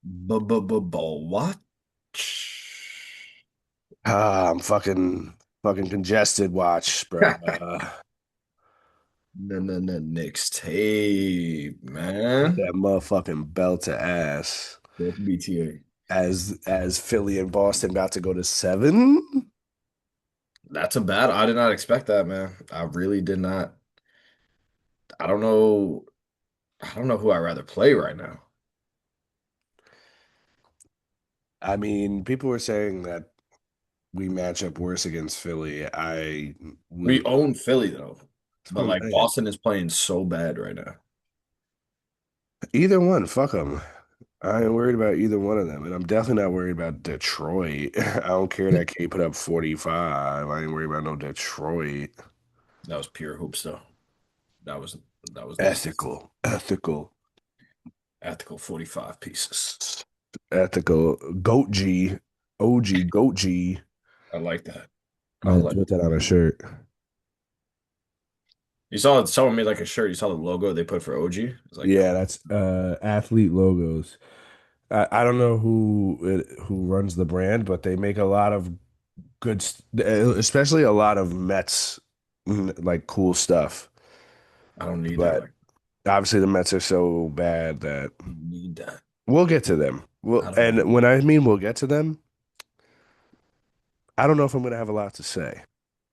What? I'm fucking congested. Watch, bro. No, Knicks tape, Put man. that motherfucking belt to ass. Both BTA. As Philly and Boston about to go to seven. That's a bad. I did not expect that, man. I really did not. I don't know. I don't know who I'd rather play right now. I mean, people were saying that we match up worse against Philly. I We would. own Philly though, That's but what I'm like saying. Boston is playing so bad right now. Either one, fuck them. I ain't worried about either one of them, and I'm definitely not worried about Detroit. I don't care that K put up 45. I ain't worried about no Detroit. That was pure hoops though. That was that was nice. Ethical, Ethical 45 pieces. ethical. Goat G, OG, Goat G. I like that. I Might like. put that on a shirt. You saw someone made like a shirt. You saw the logo they put for OG. It's like, Yeah, that's athlete logos. I don't know who runs the brand, but they make a lot of especially a lot of Mets like cool stuff. I don't need that. But Like, obviously the Mets are so bad that I don't need that. we'll get to them. I don't And need. when I mean we'll get to them, I don't know if I'm gonna have a lot to say.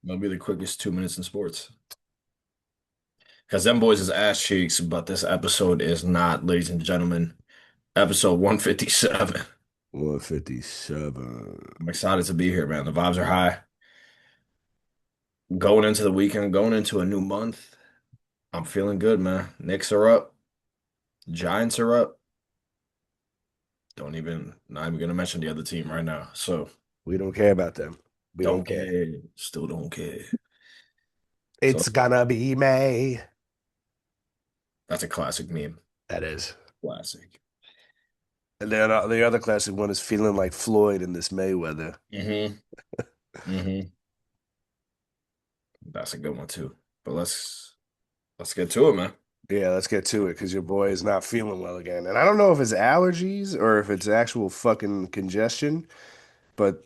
It'll be the quickest 2 minutes in sports. Because them boys is ass cheeks, but this episode is not, ladies and gentlemen. Episode 157. 157. I'm excited to be here, man. The vibes are high. Going into the weekend, going into a new month. I'm feeling good, man. Knicks are up. Giants are up. Not even gonna mention the other team right now. So We don't care about them. We don't don't care. care. Still don't care. So It's gonna be May. that's a classic meme. That is. Classic. And then the other classic one is feeling like Floyd in this Mayweather. Mm-hmm. Mm-hmm. That's a good one too. But let's get to it, man. Yeah, let's get to it because your boy is not feeling well again. And I don't know if it's allergies or if it's actual fucking congestion, but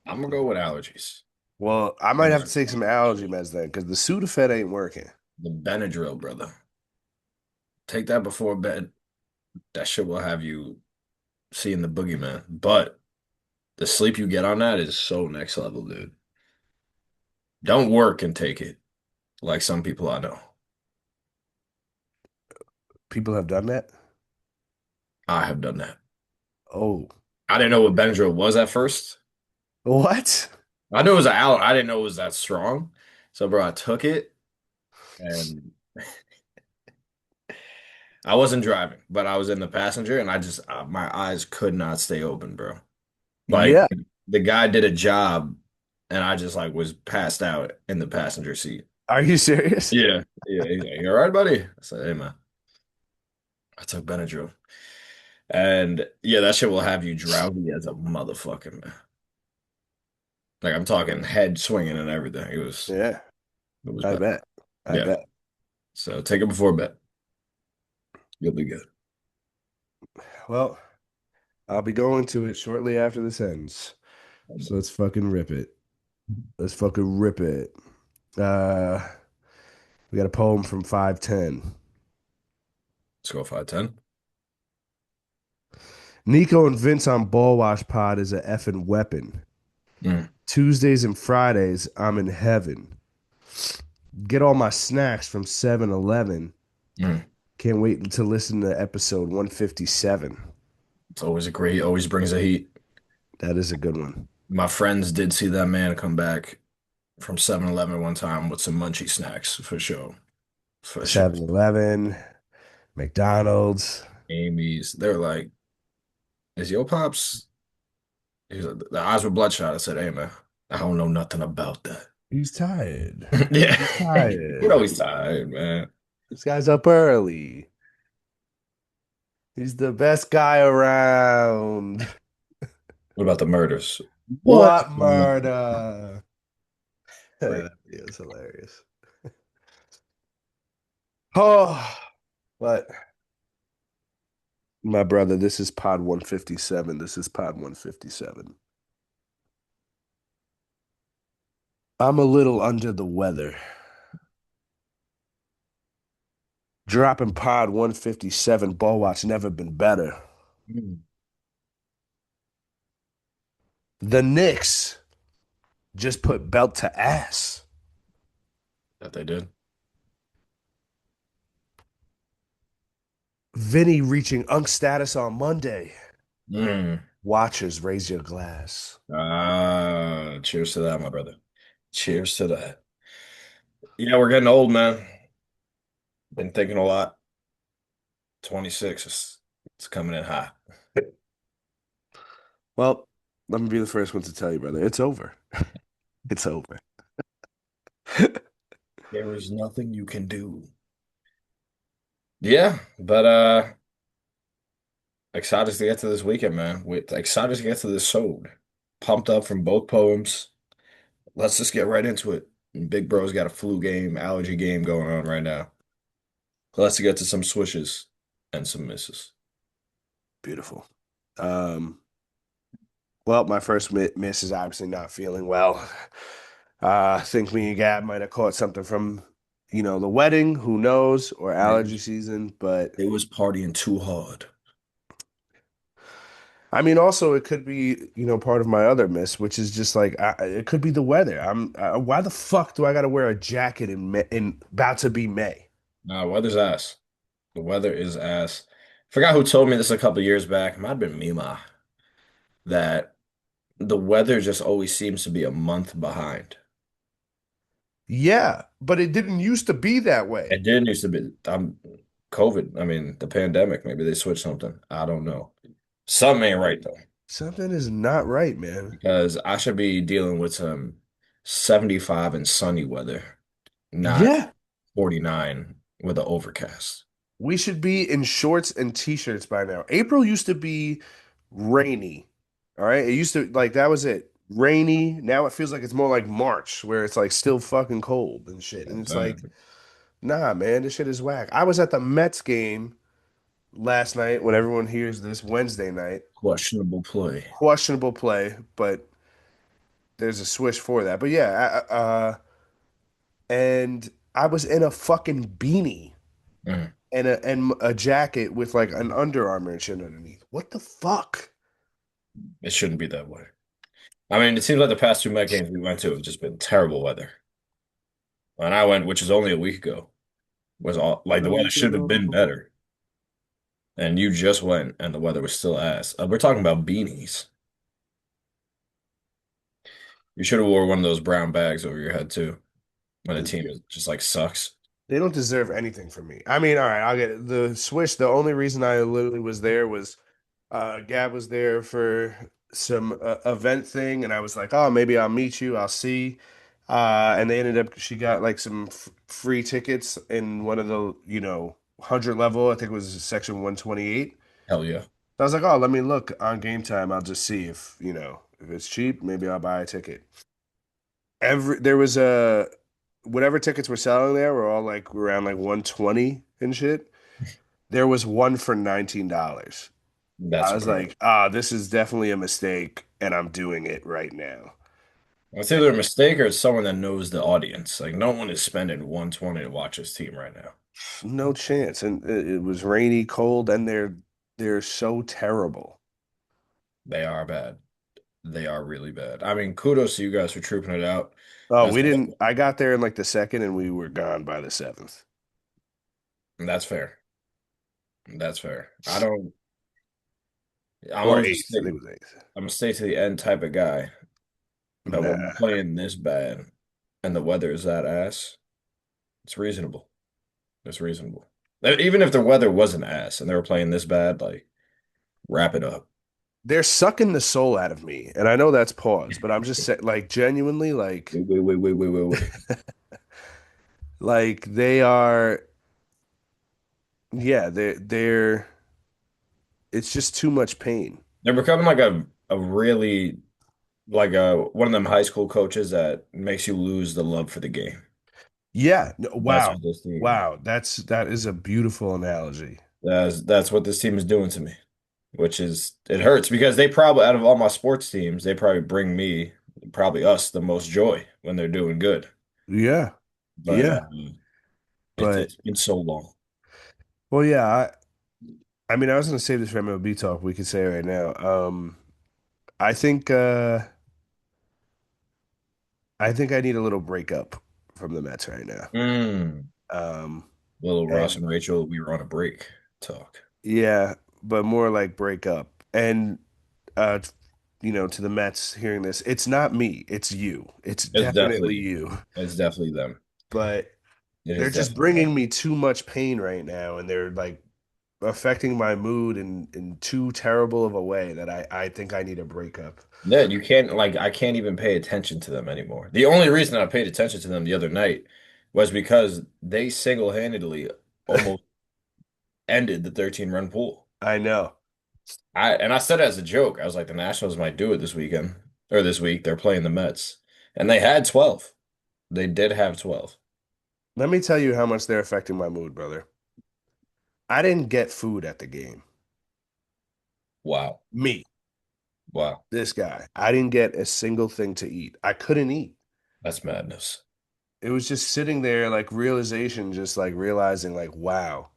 I'm gonna go with allergies. well, I might have to take some allergy meds then because the Sudafed ain't working. The Benadryl, brother. Take that before bed. That shit will have you seeing the boogeyman. But the sleep you get on that is so next level, dude. Don't work and take it, like some people I know. People have done that. I have done that. Oh, I didn't know what Benadryl was at first. what? I knew it was an allergy. I didn't know it was that strong. So, bro, I took it and I wasn't driving, but I was in the passenger and my eyes could not stay open, bro. Like Yeah. the guy did a job and I just like was passed out in the passenger seat. Are you serious? Yeah. Yeah. He's like, you all right, buddy? I said, hey, man, I took Benadryl. And yeah, that shit will have you drowsy as a motherfucker, man. Like I'm talking head swinging and everything. Yeah, It was I bad. bet. I Yeah. bet. So take it before bed. You'll be good. Well, I'll be going to it shortly after this ends. So let's fucking rip it. Let's fucking rip it. Uh, we got a poem from 510. Let's go 5'10". Nico and Vince on Ball Wash Pod is a effing weapon. Mm, Tuesdays and Fridays, I'm in heaven. Get all my snacks from 7-Eleven. mm. Can't wait to listen to episode 157. It's always a great, always brings a heat. That is a good one. My friends did see that man come back from 7-Eleven one time with some munchie snacks for sure. For sure. 7-Eleven, McDonald's. Amy's. They're like, is your pops? He's like, the eyes were bloodshot. I said, hey man, I don't know nothing about that. He's tired. Yeah. He's You know tired. he's tired, man. This guy's up early. He's the best guy around. What about the murders? What? What murder? Great. That video is hilarious. Oh, but My brother, this is pod 157. This is pod 157. I'm a little under the weather. Dropping pod 157. Ball watch never been better. Mm. The Knicks just put belt to ass. That they did. Vinny reaching unk status on Monday. Mm. Watchers, raise your glass. Cheers to that, my brother. Cheers to that. Yeah, we're getting old, man. Been thinking a lot. 26 is it's coming in hot. Well, let me be the first one to tell you, brother. It's over. It's over. There is nothing you can do. Yeah, but excited to get to this weekend, man. Excited to get to this sode. Pumped up from both poems. Let's just get right into it. Big Bro's got a flu game, allergy game going on right now. So let's get to some swishes and some misses. Beautiful. Um, well, my first miss is obviously not feeling well. I think me and Gab might have caught something from, the wedding, who knows, or It allergy was season. But it was partying too hard. I mean, also it could be, part of my other miss, which is just like it could be the weather. Why the fuck do I got to wear a jacket in about to be May? Nah, weather's ass. The weather is ass. Forgot who told me this a couple years back. It might have been Mima that the weather just always seems to be a month behind. Yeah, but it didn't used to be that way. It didn't used to be. COVID. I mean, the pandemic. Maybe they switched something. I don't know. Something ain't right though, Something is not right, man. because I should be dealing with some 75 and sunny weather, not Yeah. 49 with an overcast. We should be in shorts and t-shirts by now. April used to be rainy. All right. It used to like that was it. Rainy. Now it feels like it's more like March where it's like still fucking cold and shit. And I'm it's like, saying nah, man, this shit is whack. I was at the Mets game last night when everyone hears this Wednesday night. questionable play. Questionable play, but there's a swish for that. But yeah, and I was in a fucking beanie Mm, and a jacket with like an Under Armour and shit underneath. What the fuck? it shouldn't be that way. I mean, it seems like the past two Met games we went to have just been terrible weather. And I went, which is only a week ago, was all like What the a weather week should have been ago. better. And you just went, and the weather was still ass. We're talking about beanies. You should have wore one of those brown bags over your head too, when the team is just like sucks. They don't deserve anything from me. I mean, all right, I'll get it. The Swish. The only reason I literally was there was Gab was there for some event thing, and I was like, oh, maybe I'll meet you. I'll see. And they ended up. She got like some free tickets in one of the 100 level. I think it was section 128. Hell yeah. I was like, oh, let me look on Game Time. I'll just see if it's cheap. Maybe I'll buy a ticket. There was a whatever tickets were selling there were all like around like 120 and shit. There was one for $19. That's I was surprising. like, this is definitely a mistake, and I'm doing it right now. It's either a mistake or it's someone that knows the audience. Like no one is spending 120 to watch this team right now. No chance. And it was rainy, cold, and they're so terrible. They are bad. They are really bad. I mean, kudos to you guys for trooping it out. Oh, That's we didn't. I got there in like the second, and we were gone by the seventh that's fair. That's fair. I don't. I'm or always eighth. I think it was eighth. I'm a stay to the end type of guy. But when we're Nah, playing this bad and the weather is that ass, it's reasonable. It's reasonable. Even if the weather wasn't ass and they were playing this bad, like wrap it up. they're sucking the soul out of me, and I know that's pause, but I'm just saying, like genuinely, Wait. like they are. Yeah, they're. It's just too much pain. They're becoming like a really like a one of them high school coaches that makes you lose the love for the game. Yeah. That's Wow. what this team. Wow. That is a beautiful analogy. That's what this team is doing to me, which is it hurts because they probably out of all my sports teams, they probably bring me, probably us, the most joy when they're doing good. Yeah, But yeah, but it's been so long. well, yeah. I mean, I was gonna save this for MLB talk. We could say right now. I think I think I need a little breakup from the Mets right now. Mm. Um, Little Ross and and Rachel, we were on a break talk. yeah, but more like breakup. And uh, to the Mets hearing this, it's not me, it's you. It's It's definitely definitely you. it's definitely them. But It they're is just definitely them. bringing me too much pain right now, and they're like affecting my mood in too terrible of a way that I think I need a breakup. Yeah, you can't like I can't even pay attention to them anymore. The only reason I paid attention to them the other night was because they single-handedly almost ended the 13-run pool. I know. I said it as a joke. I was like, the Nationals might do it this weekend or this week. They're playing the Mets. And they had 12. They did have 12. Let me tell you how much they're affecting my mood, brother. I didn't get food at the game. Wow. Me, Wow. this guy, I didn't get a single thing to eat. I couldn't eat. That's madness. It was just sitting there, like realization, just like realizing, like, wow,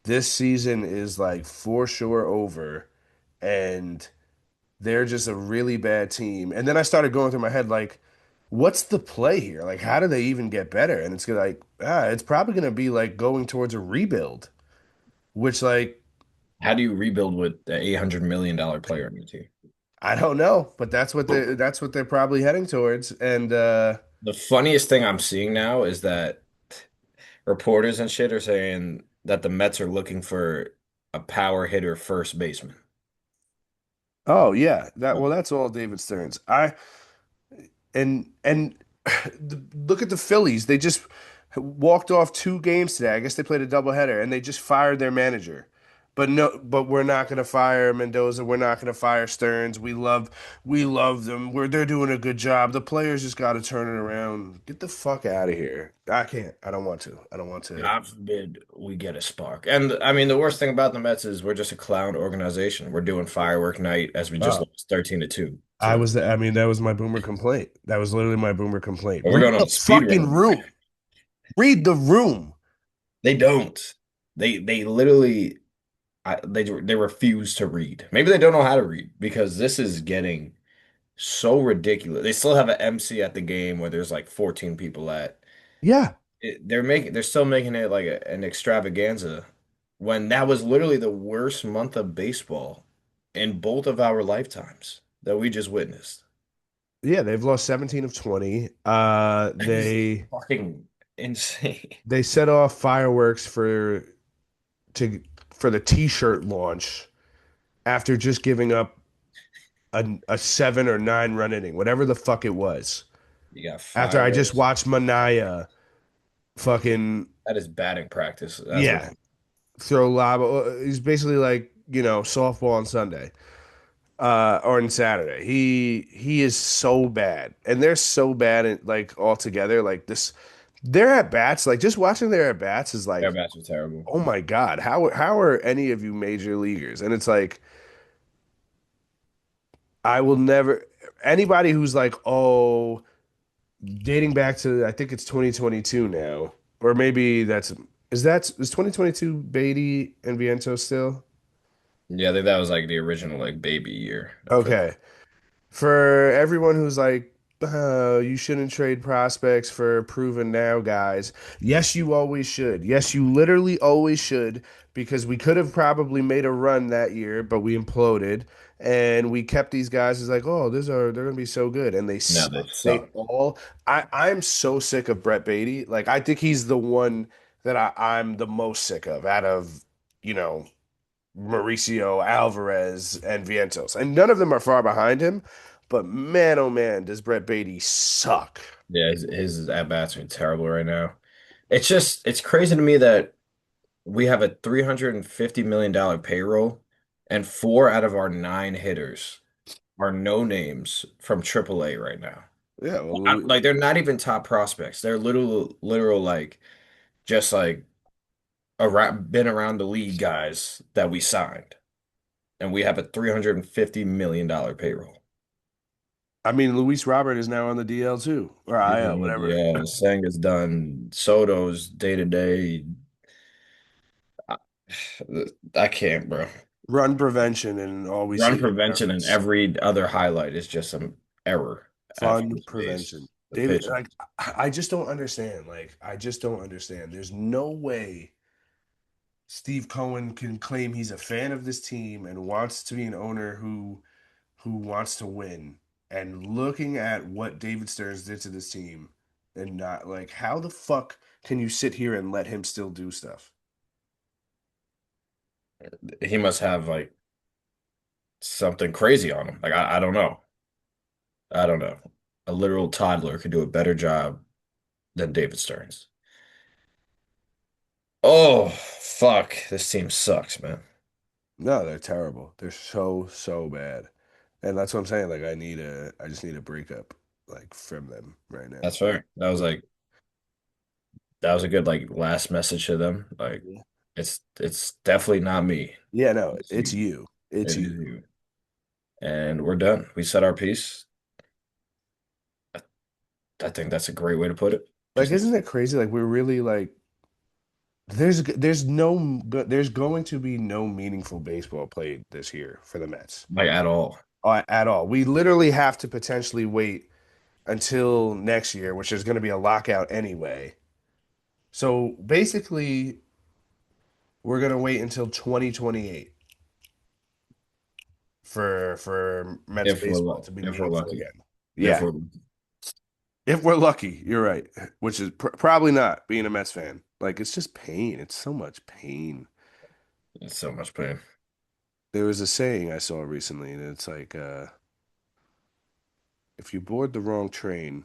this season is like for sure over, and they're just a really bad team. And then I started going through my head, like, what's the play here? Like, how do they even get better? And it's gonna like, it's probably gonna be like going towards a rebuild, which like How do you rebuild with the $800 million player on your team? I don't know, but that's what they're probably heading towards. And The funniest thing I'm seeing now is that reporters and shit are saying that the Mets are looking for a power hitter first baseman. oh yeah, that's all David Stearns. And look at the Phillies. They just walked off 2 games today. I guess they played a doubleheader, and they just fired their manager. But no, but we're not going to fire Mendoza. We're not going to fire Stearns. We love them. They're doing a good job. The players just got to turn it around. Get the fuck out of here. I can't. I don't want to. I don't want to. God forbid we get a spark. And I mean, the worst thing about the Mets is we're just a clown organization. We're doing firework night as we just Oh, lost 13-2 I to. was. I mean, that was my boomer complaint. That was literally my boomer complaint. We're Read going on the a speed fucking run. room. Read the room. They don't. They literally they refuse to read. Maybe they don't know how to read because this is getting so ridiculous. They still have an MC at the game where there's like 14 people at. Yeah. They're still making it like an extravaganza when that was literally the worst month of baseball in both of our lifetimes that we just witnessed. Yeah, they've lost 17 of 20. That is fucking insane. They set off fireworks to for the t-shirt launch after just giving up a 7 or 9 run inning, whatever the fuck it was. You got After I just fireworks. watched Manaya fucking That is batting practice. That's what. yeah, throw lob. He's basically like, softball on Sunday. Or on Saturday. He is so bad. And they're so bad at like all together. Like this their at bats, like just watching their at bats is Their like, bats are terrible. oh my God, how are any of you major leaguers? And it's like I will never anybody who's like, oh, dating back to I think it's 2022 now, or maybe is 2022 Beatty and Viento still? Yeah, I think that was like the original like baby year for them. Okay. For everyone who's like, you shouldn't trade prospects for proven now guys. Yes, you always should. Yes, you literally always should because we could have probably made a run that year, but we imploded and we kept these guys as like, oh, they're gonna be so good, and they No, they suck. They suck. all. I'm so sick of Brett Beatty. Like I think he's the one that I'm the most sick of out of you know Mauricio, Alvarez, and Vientos. And none of them are far behind him. But man, oh man, does Brett Beatty suck. Yeah, his at-bats are terrible right now. It's crazy to me that we have a $350 million payroll, and four out of our nine hitters are no names from AAA right now. Yeah, well, Like they're not even top prospects. They're literal like just like been around the league guys that we signed, and we have a $350 million payroll. I mean, Luis Robert is now on the DL too, or He's IL, on the whatever. DL. Senga's done. Soto's day to day. I I can't, bro. Run prevention, and all we Run see prevention and is every other highlight is just some error after fun prevention. space. The David, pitcher. like, I just don't understand. Like, I just don't understand. There's no way Steve Cohen can claim he's a fan of this team and wants to be an owner who wants to win. And looking at what David Stearns did to this team, and not like, how the fuck can you sit here and let him still do stuff? He must have like something crazy on him. Like I don't know. I don't know. A literal toddler could do a better job than David Stearns. Oh, fuck. This team sucks, man. No, they're terrible. They're so bad. And that's what I'm saying. Like, I just need a breakup, like, from them right now. That's fair. That was a good like last message to them. Like Yeah. it's definitely not me. Yeah, no, It's it's you. you. It's It is you. you. And we're done. We said our piece. I, I think that's a great way to put it. Like, Just isn't it crazy? Like, we're really like, there's going to be no meaningful baseball played this year for the Mets like at all. at all. We literally have to potentially wait until next year, which is going to be a lockout anyway. So basically, we're going to wait until 2028 for Mets baseball to be If we're meaningful lucky. again. If Yeah, we're if we're lucky, you're right. Which is probably not being a Mets fan. Like, it's just pain. It's so much pain. it's so much pain. There was a saying I saw recently, and it's like, if you board the wrong train,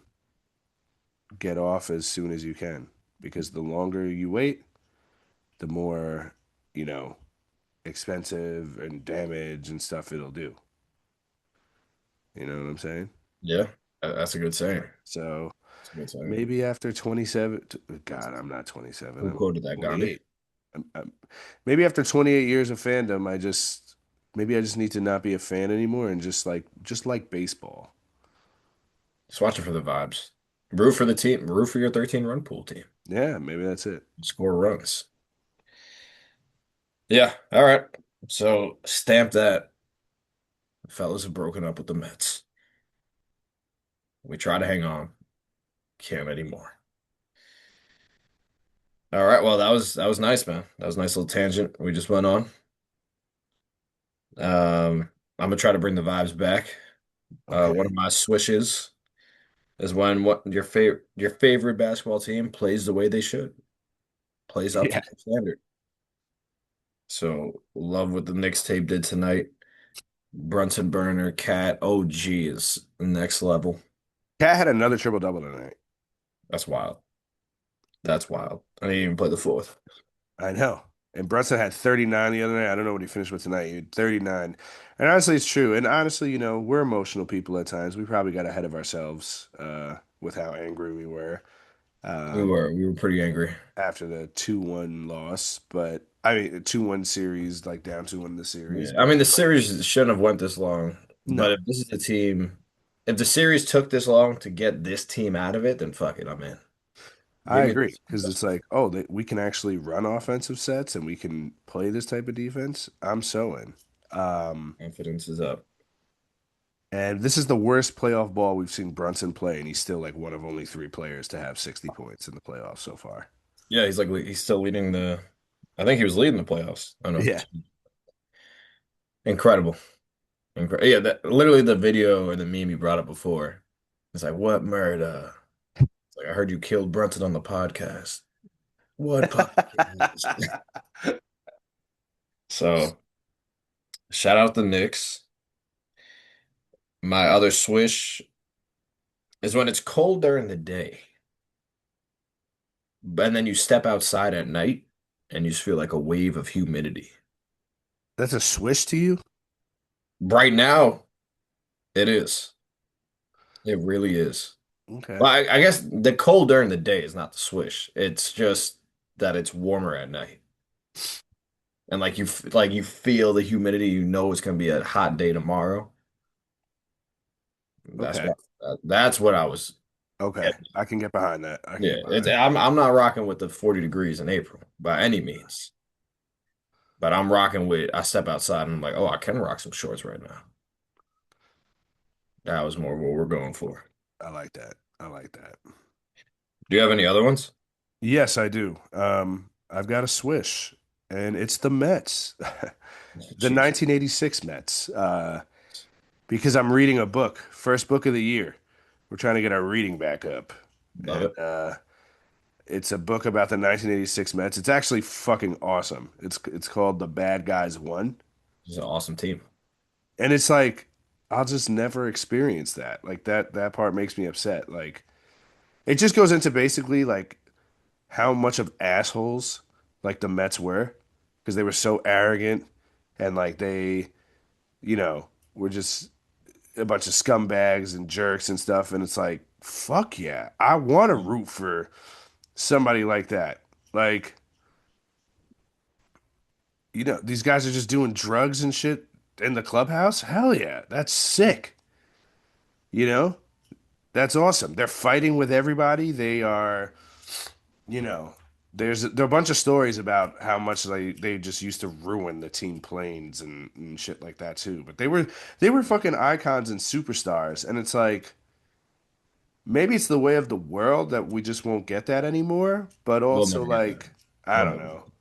get off as soon as you can, because the longer you wait, the more, you know, expensive and damage and stuff it'll do. You know what I'm saying? Yeah, that's a good saying. So That's a good saying. maybe after 27, God, I'm not 27, Who I'm quoted that, Gandhi? 28. Maybe after 28 years of fandom, maybe I just need to not be a fan anymore and just like baseball. Just watch it for the vibes. Root for the team. Root for your 13 run pool team. Yeah, maybe that's it. Score runs. Yeah. All right. So stamp that. Fellas have broken up with the Mets. We try to hang on. Can't anymore. All right. Well, that was nice, man. That was a nice little tangent we just went on. I'm gonna try to bring the vibes back. One of Okay. my swishes is when what your favorite basketball team plays the way they should, plays up to Yeah. their standard. So love what the Knicks tape did tonight. Brunson Burner, Cat, OG is next level. Cat had another triple double tonight. That's wild. That's wild. I didn't even play the fourth. I know. And Brunson had 39 the other night. I don't know what he finished with tonight. He had 39. And honestly, it's true. And honestly, we're emotional people at times. We probably got ahead of ourselves with how angry we were We um, were we were pretty angry. after the 2-1 loss. But I mean, 2-1 series, like down 2-1 in the series. Yeah. I But mean, the series shouldn't have went this long. But no, if this is a team, if the series took this long to get this team out of it, then fuck it, I'm in. I Give me agree. this. Because it's like, oh, we can actually run offensive sets and we can play this type of defense. I'm so in. Um, Confidence is up. And this is the worst playoff ball we've seen Brunson play, and he's still like one of only three players to have 60 points in the playoffs so far. Yeah, he's still leading the. I think he was leading the playoffs. I don't know. Yeah. Incredible. Yeah, literally the video or the meme you brought up before. It's like, what murder? It's like, I heard you killed Brunson on the podcast. What podcast? So, shout out the Knicks. My other swish is when it's cold during the day, and then you step outside at night and you just feel like a wave of humidity. That's a swish to you? Right now, it is. It really is. Okay. Well, I guess the cold during the day is not the swish. It's just that it's warmer at night. and like you feel the humidity, you know it's gonna be a hot day tomorrow. That's Okay. what that's what I was Okay. getting. I can get behind that. I can Yeah, get behind that. I'm not rocking with the 40 degrees in April by any means, but I'm rocking with I step outside and I'm like, oh, I can rock some shorts right now. That was more what we're going for. I like that. I like that. Do you have any other ones? Yes, I do. I've got a swish, and it's the Mets, the Jeez, 1986 Mets. Because I'm reading a book, first book of the year. We're trying to get our reading back up, love and it. it's a book about the 1986 Mets. It's actually fucking awesome. It's called The Bad Guys Won, It's an awesome team. and it's like I'll just never experience that. Like that part makes me upset. Like it just goes into basically like how much of assholes like the Mets were because they were so arrogant and like they, were just a bunch of scumbags and jerks and stuff. And it's like, fuck yeah, I want to root for somebody like that. Like, these guys are just doing drugs and shit in the clubhouse. Hell yeah, that's sick. You know, that's awesome. They're fighting with everybody. They are you know, there are a bunch of stories about how much they just used to ruin the team planes and shit like that too. But they were fucking icons and superstars, and it's like maybe it's the way of the world that we just won't get that anymore. But We'll also never get there. like I We'll don't never know. get there.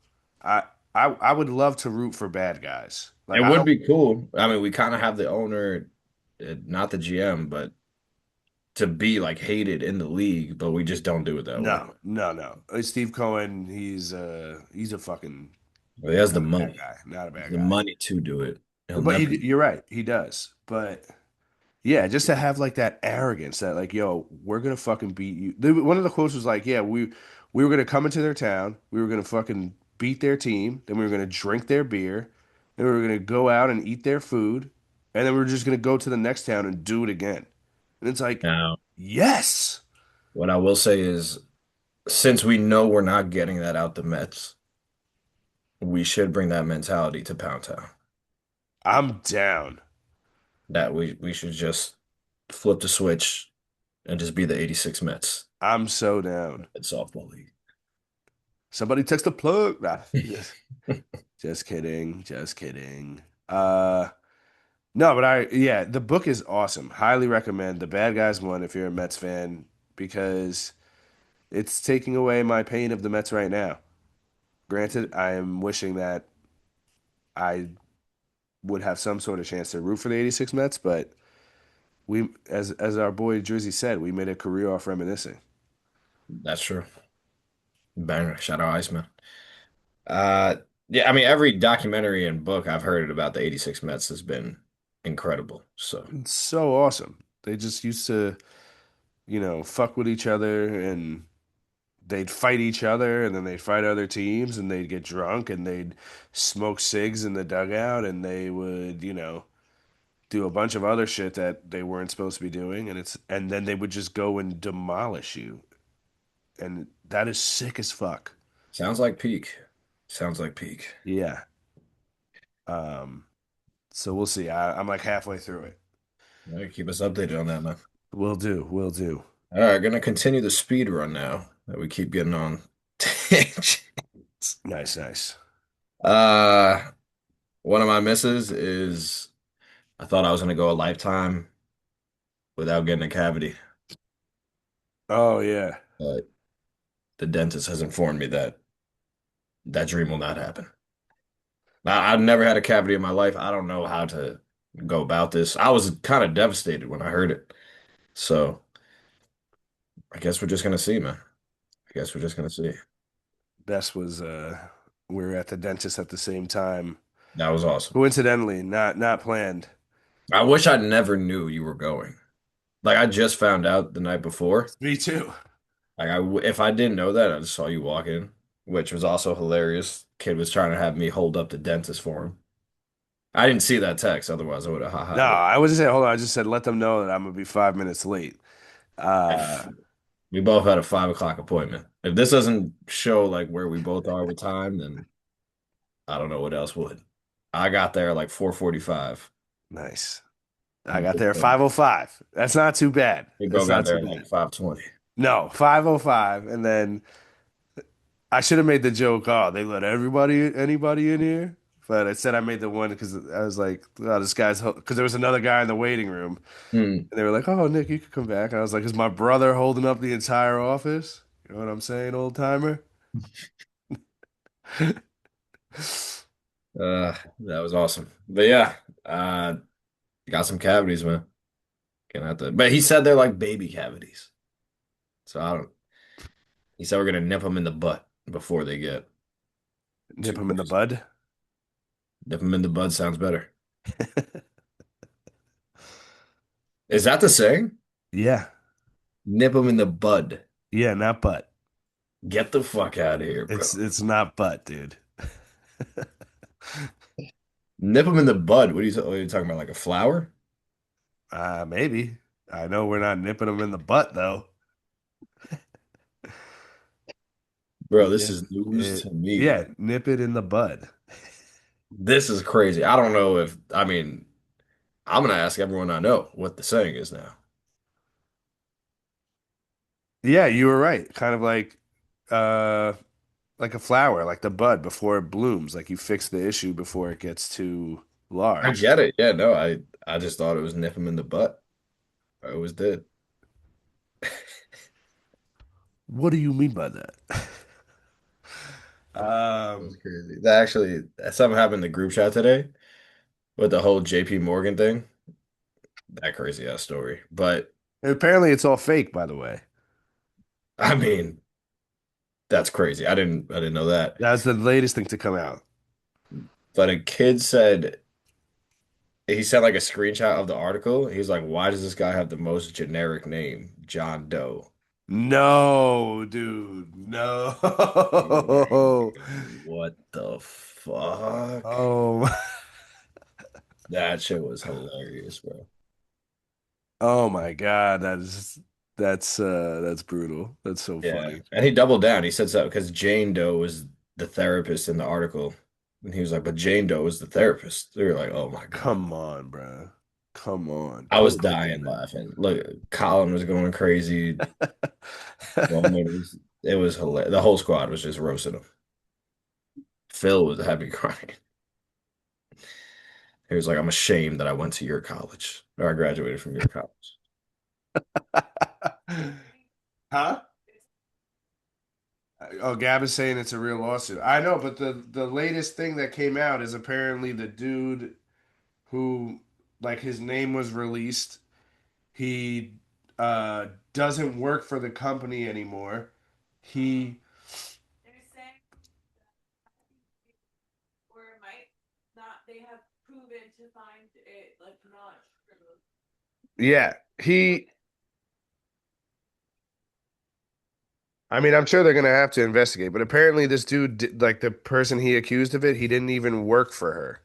I I would love to root for bad guys. Like It I would don't be cool. I mean, we kind of have the owner, not the GM, but to be like hated in the league, but we just don't do it that way. no no no. Steve Cohen, he's a fucking Well, he has the not a bad money, guy, not a bad the guy. money to do it. He'll But never. you're right, he does. But yeah, just to have like that arrogance that like, yo, we're gonna fucking beat you. One of the quotes was like, yeah, we were gonna come into their town, we were gonna fucking beat their team, then we were gonna drink their beer, then we were gonna go out and eat their food, and then we were just gonna go to the next town and do it again. And it's like, Now, yes, what I will say is, since we know we're not getting that out the Mets, we should bring that mentality to Pound Town. I'm down. That we should just flip the switch and just be the 86 Mets I'm so down. at softball league. Somebody text the plug. Nah, just kidding, just kidding. No, but yeah, the book is awesome. Highly recommend The Bad Guys One if you're a Mets fan because it's taking away my pain of the Mets right now. Granted, I am wishing that I would have some sort of chance to root for the 86 Mets, but we as our boy Jersey said, we made a career off reminiscing. That's true. Banger. Shout out Iceman. Uh, yeah, I mean, every documentary and book I've heard about the 86 Mets has been incredible. So, It's so awesome. They just used to, fuck with each other and they'd fight each other and then they'd fight other teams and they'd get drunk and they'd smoke cigs in the dugout and they would, do a bunch of other shit that they weren't supposed to be doing and then they would just go and demolish you. And that is sick as fuck. sounds like peak. Sounds like peak. Yeah. Um, so we'll see. I'm like halfway through it. All right, keep us updated on that, man. Will do, will do. All right, gonna continue the speed run now that we keep getting on tangents. Nice, nice. Uh, one of my misses is I thought I was gonna go a lifetime without getting a cavity, Oh yeah. but the dentist has informed me that that dream will not happen. I've never had a cavity in my life. I don't know how to go about this. I was kind of devastated when I heard it. So I guess we're just gonna see, man. I guess we're just gonna see. Best was we were at the dentist at the same time. That was awesome. Coincidentally, not planned. I wish I never knew you were going. Like I just found out the night before. Me too. Like if I didn't know that, I just saw you walk in, which was also hilarious. Kid was trying to have me hold up the dentist for him. I didn't see that text, otherwise I would have No, ha-ha. I wasn't saying hold on. I just said let them know that I'm gonna be 5 minutes late. Uh, We both had a 5 o'clock appointment. If this doesn't show like where we both are with time, then I don't know what else would. I got there like 4:45. Nice. I got there at Big 5:05. That's not too bad. bro That's got not there too at like bad. 5:20. No, 5:05, and then I should have made the joke, oh, they let anybody in here. But instead, I made the one because I was like, oh, this guy's, because there was another guy in the waiting room. Hmm. And they were like, oh, Nick, you could come back. And I was like, is my brother holding up the entire office? You know what I'm saying, old timer? That was awesome. But yeah, got some cavities, man. Gonna have to, but he said they're like baby cavities. So I don't. He said we're gonna nip them in the butt before they get Nip too him in the gross. bud. Nip them in the bud sounds better. Is that the saying? Yeah. Nip them in the bud. Yeah, not butt. Get the fuck out of here, bro. It's not butt, dude. Nip them in the bud. What are you talking about? Like a flower? Maybe. I know we're not nipping him in the butt though. Bro, this Nip is news it. to me. Yeah, nip it in the bud. This is crazy. I don't know if, I mean, I'm gonna ask everyone I know what the saying is now. Yeah, you were right. Kind of uh like a flower, like the bud before it blooms. Like you fix the issue before it gets too I large. get it. Yeah, no, I just thought it was nip him in the butt. I always did. What do you mean by that? It was Um, crazy. That actually, something happened in the group chat today with the whole JP Morgan thing. That crazy ass story. But apparently it's all fake, by the way. I mean, that's crazy. I didn't know that. That's the latest thing to come out. But a kid said he sent like a screenshot of the article. He's like, why does this guy have the most generic name? John Doe. No, dude, no. What the fuck? Oh, That shit was hilarious, bro. oh my God, that's brutal. That's so Yeah. funny. And he doubled down. He said so because Jane Doe was the therapist in the article. And he was like, but Jane Doe was the therapist. They were like, oh my God. Come on, bro. Come on. I was Put that dying in laughing. Look, Colin was going crazy. there. It was hilarious. The whole squad was just roasting him. Phil was happy crying. He was like, I'm ashamed that I went to your college or I graduated from your college. Huh? Oh, Gab is saying it's a real lawsuit. I know, but the latest thing that came out is apparently the dude who, like, his name was released. He doesn't work for the company anymore. He Yeah, I mean, I'm sure they're gonna have to investigate, but apparently this dude, like the person he accused of it, he didn't even work for her,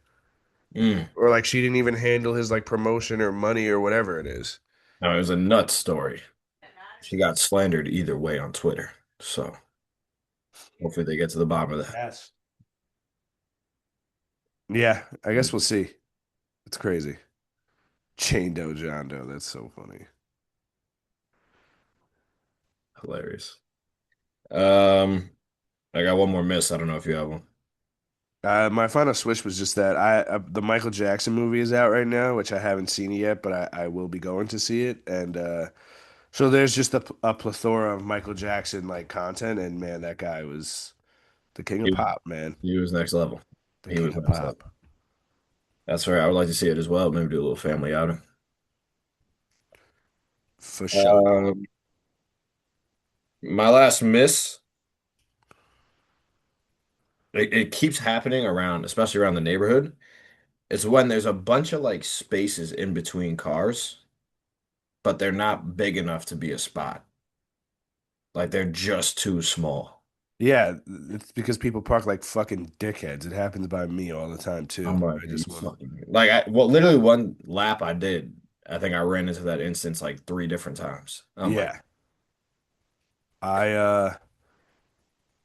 Mm. or like she didn't even handle his like promotion or money or whatever it is. No, it was a nuts story. She got slandered either way on Twitter. So hopefully they get to the bottom of that. Yes. Yeah, I guess we'll see. It's crazy. Chain Doe John Doe. That's so funny. Hilarious. Um, I got one more miss. I don't know if you have one. My final Swish was just that the Michael Jackson movie is out right now, which I haven't seen it yet, but I will be going to see it. And so there's just a plethora of Michael Jackson like content, and man, that guy was the king of He, pop, man, he was next level. the He was king of next level. pop, That's right. I would like to see it as well. Maybe do a little family outing. for sure. Um, my last miss, it keeps happening around, especially around the neighborhood. It's when there's a bunch of like spaces in between cars, but they're not big enough to be a spot. Like they're just too small. Yeah, it's because people park like fucking dickheads. It happens by me all the time too. I'm like, I are you just want to. fucking like well, literally one lap I did, I think I ran into that instance like three different times. I'm like, Yeah, I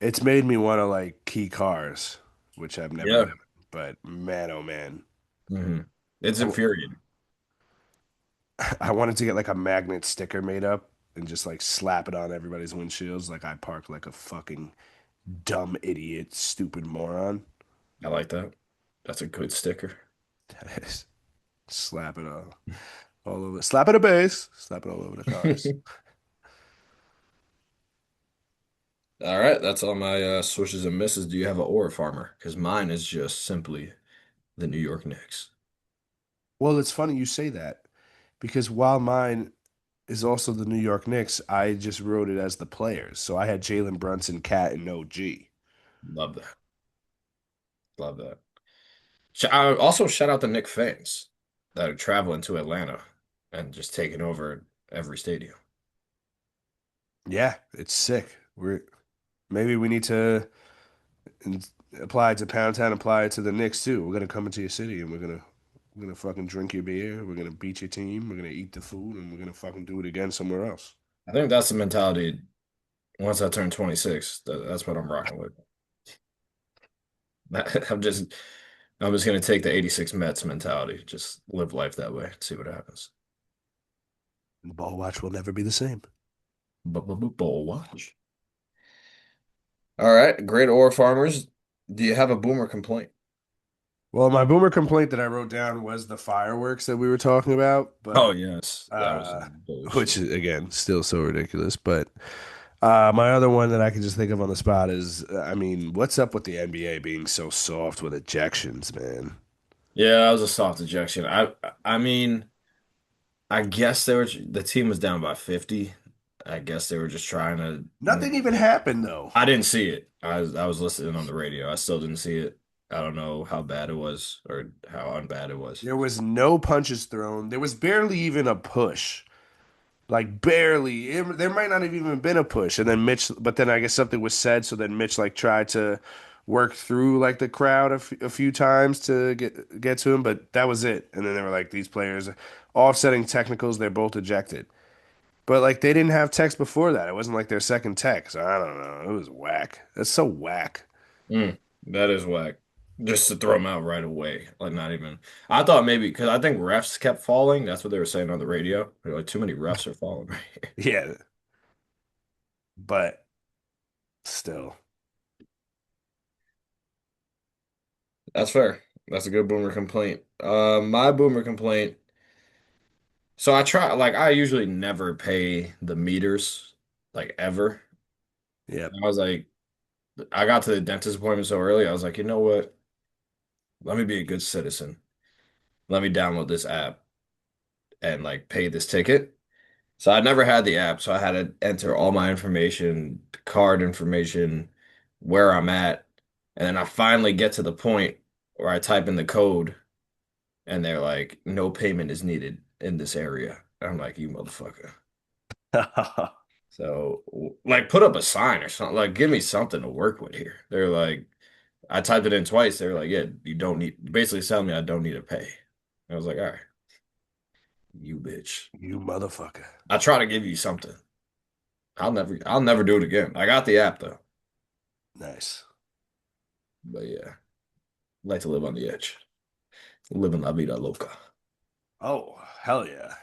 it's made me want to like key cars. which I've never Yeah. done. But man, oh man, hmm It's I, w- infuriating. I wanted to get like a magnet sticker made up and just like slap it on everybody's windshields, like I parked like a fucking dumb idiot, stupid moron. I like that. That's a good sticker. Slap it all over, slap it a base, slap it all over the cars. All right, that's all my swishes and misses. Do you have an aura farmer? Because mine is just simply the New York Knicks. Well, it's funny you say that because while mine is also the New York Knicks, I just wrote it as the players. So I had Jalen Brunson, Cat, and OG. Love that. Love that. I also shout out the Knicks fans that are traveling to Atlanta and just taking over every stadium. Yeah, it's sick. We're maybe we need to in- apply it to Pound Town, apply it to the Knicks too. We're gonna come into your city and we're gonna fucking drink your beer. We're gonna beat your team. We're gonna eat the food, and we're gonna fucking do it again somewhere else. I think that's the mentality. Once I turn 26, that's what I'm rocking with. I'm just I'm just gonna take the 86 Mets mentality. Just live life that way. See what happens. And the ball watch will never be the same. Bull watch. All right, great ore farmers. Do you have a boomer complaint? Well, my boomer complaint that I wrote down was the fireworks that we were talking about, Oh but yes, that was uh, some which bullshit. is again still so ridiculous. But my other one that I can just think of on the spot is, I mean, what's up with the NBA being so soft with ejections, man? Yeah, that was a soft ejection. I mean, I guess the team was down by 50. I guess they were just trying to. Nothing even happened though. I didn't see it. I was listening on the radio. I still didn't see it. I don't know how bad it was or how unbad it was. There was no punches thrown. There was barely even a push. Like barely. There might not have even been a push. And then Mitch, but then I guess something was said, so then Mitch like tried to work through like the crowd a few times to get to him, but that was it. And then they were like these players offsetting technicals, they're both ejected. But like they didn't have text before that. It wasn't like their second text. So I don't know. It was whack. That's so whack. That is whack. Just to throw them out right away. Like not even. I thought maybe because I think refs kept falling. That's what they were saying on the radio. They're like, too many refs are falling. Yeah, but still. That's fair. That's a good boomer complaint. My boomer complaint. So I try, like, I usually never pay the meters, like, ever. Yep. And I was like, I got to the dentist appointment so early. I was like, you know what? Let me be a good citizen. Let me download this app and, like, pay this ticket. So I never had the app. So I had to enter all my information, card information, where I'm at. And then I finally get to the point where I type in the code and they're like, no payment is needed in this area. I'm like, you motherfucker. So, like, put up a sign or something. Like, give me something to work with here. They're like, I typed it in twice. They're like, yeah, you don't need, basically telling me I don't need to pay. I was like, all right, you bitch. You motherfucker. I try to give you something. I'll never do it again. I got the app though. Nice. But yeah, like to live on the edge. Living la vida loca. Oh, hell yeah.